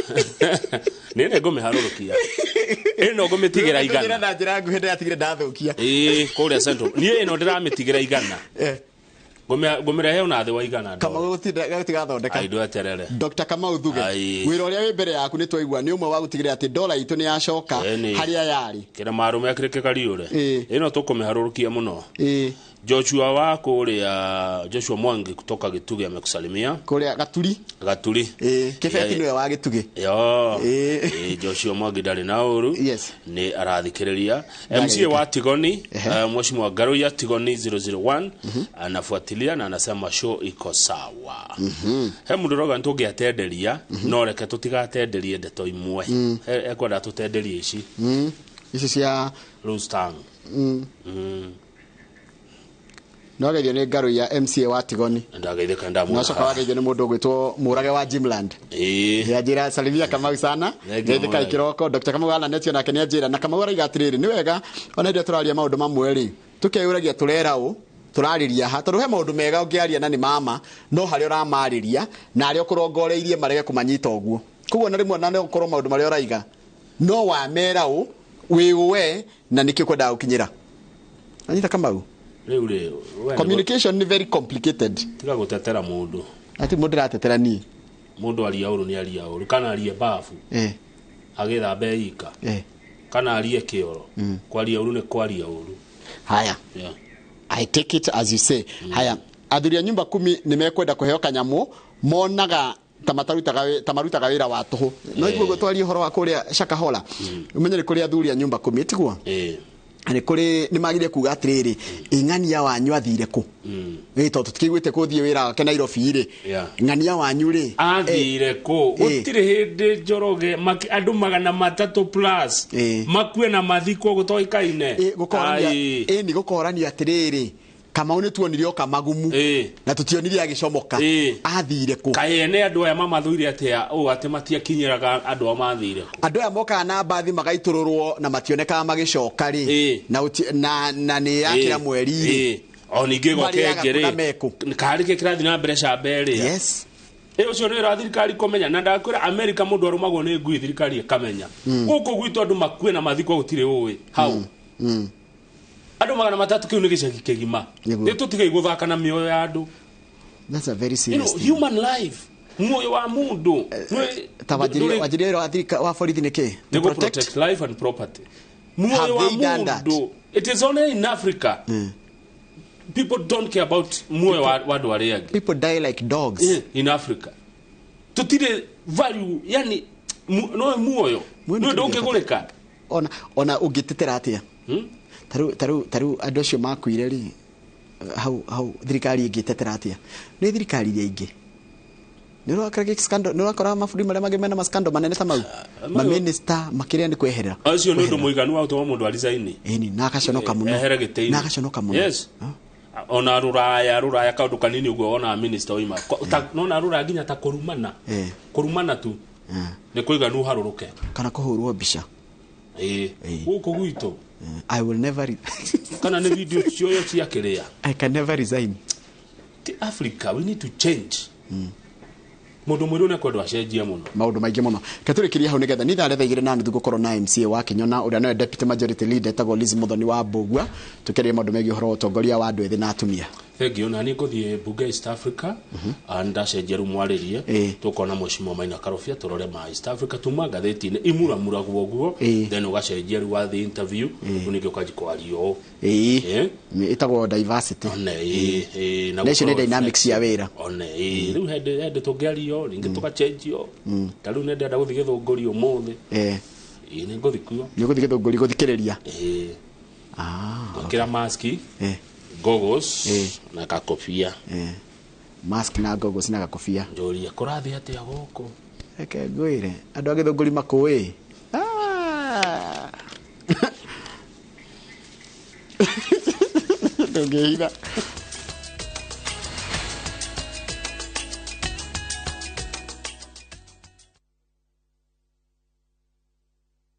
Nene ngomeharurukia. Ino ngometigira igana. Ndĩra na njĩra nguhĩ ndĩratigire ndathukia. Kũrĩa Central. Niĩ ino ndirametigira igana. Ngomera na thĩ wa igana. Kamau gutiga thondeka. Aidu aterere. Dr. Kamau Wathuge. Wĩra ũrĩa wĩ mbere yaku nĩ twaigua nĩ ũmwe wa gutigĩra atĩ dola itũ nĩ yacoka harĩa yarĩ. Kĩra marume akireke kariũre. Ino tũkũmĩharurukia mũno. Joshua wako uria Joshua Mwangi kutoka Gituge amekusalimia. Kuria Gaturi. Kibeti niwe wa Gituge. Joshua Mwangi ndari na uru. Yes. Ni arathikiriria. MCA wa Tigoni, Mheshimiwa Garuya Tigoni 001 anafuatilia na anasema show iko sawa. He munduroga ntungiatenderia no reke tutigatenderie ndeto imwe. Ekwenda tutenderie ici. Ici cia Rustang. No geithio nĩ Ngaru ya MCA wa Tigoni. Ndageithĩka ndamu. No coka wageithio nĩ mũndũ ũgwĩtwo Mũrage wa Jimland. Ya njĩra salimia Kamau sana. Geithĩka ikiroko Dr. Kamau ana netio nake nĩ njĩra na Kamau araiga atĩrĩrĩ nĩ wega ona hĩndĩ tũraria maũndũ mamwe rĩ tukeyũragia tũrera ũ turariria ha tondũ he maũndũ mega ũngĩaria na nĩ mama no harĩa ũramarĩria na arĩa ũkũrongoreirie marege kũmanyita ũguo. Koguo na rĩmwe na nĩ ũkorwo maũndũ marĩa ũraiga no wamera ũ wĩwe na nĩkĩo kwendaga gũkinyĩra. Anyita Kamau. Communication is very complicated. Tiga gutetera mundu. Ati mundu ratetera ni. Mundu aria uru ni aria uru kana arie bafu. Agetha beika. Kana arie kioro. Kwaria uru ni kwaria uru. Haya. I take it as you say. Haya. Athuria nyumba 10 nimekwenda kuheo kanyamu monaga tamarutaga wira wa tuhu. No iguo twari horo wa kuria Shakahola. Umenyere kuria athuria nyumba 10 tiguo. Ani kuri ni magire kuga atiriri ing'ania wanyu athire ku to tukigwite kuthie wira ke Nairobi ri ng'ania wanyu ri athire ku gutire hindi Njoroge andu 300 plus makue na mathiko gutoikaine ni gukorania atiriri Kamau ni tuonirio kamagumu na tutionire agicomoka athire ku kaene andu aya mamathuire atia ati matiakinyiraga andu amathire ku andu aya moka na bathi magaitururwo na mationeka magicoka ri na ni yakira mweri ri oninge gokengere karike kirathi na mbere cambere yes ucio ni ra thirikari komenya na ndakwira America mundu arumagwo ni ngui thirikari ikamenya guku gwitu andu makue na mathiko gutire uwi hau andu 300 kiu ni gicagi kigima ni tutigai guthaka na mioyo ya andu. That's a very serious thing. Human life moyo wa mundu wajiri wa borithi niki to protect life and property moyo wa mundu. It is only in Africa people don't care about moyo wa wadu wariagi. People die like dogs in Africa. Tutire value yani no moyo no ndungigurika ona ungitetera atia taru andu acio makuire ri hau thirikari ingitetera atia ni thirikari iria ingi ni rwakara scandal ni rwakora mafuri maria magimena ma scandal manene ta mau ma minister makiria ni kweherera acio ni ndu muiganu wa utoma mundu alizaini ni na akaconoka muno na akaconoka muno. Yes ona ruraya kaundu kanini uguo ona minister oima nona ruraya nginya ta kurumana tu ni kuiganu haruruke kana kuhurwo mbica guku gwitu I will never kana ne video cio cia kiria I can never resign. The Africa we need to change mundu mwiru ne kwendwa cenjia muno maundu maingi muno katurikiria hau nigetha ni thaa igire na nuthu gukorwo na MCA wa Kinyona uria no deputy majority leader tago Liz Muthoni wa Mbugua tukiria maundu megi horo utongoria wa andu ethi na atumia thengio na ni nguthie bunge East Africa anda cenjia ru mwaririe tukona mucimo maina karofia turore ma East Africa tuma ngathĩti-inĩ imuramura guoguo then ugacenjia ru wa the interview unige ukaji kwario itagwo diversity na national dynamics ya wira riu hende tungiario ringi tugacenjio taru nende nda guthi githungurio muthi ni nguthi kuo ni guthi githunguri guthikiriria kira maski goggles na kakofia mask na goggles na kakofia njoria kurathi atia guku eke ngwire andu agithunguri makui ndungihitha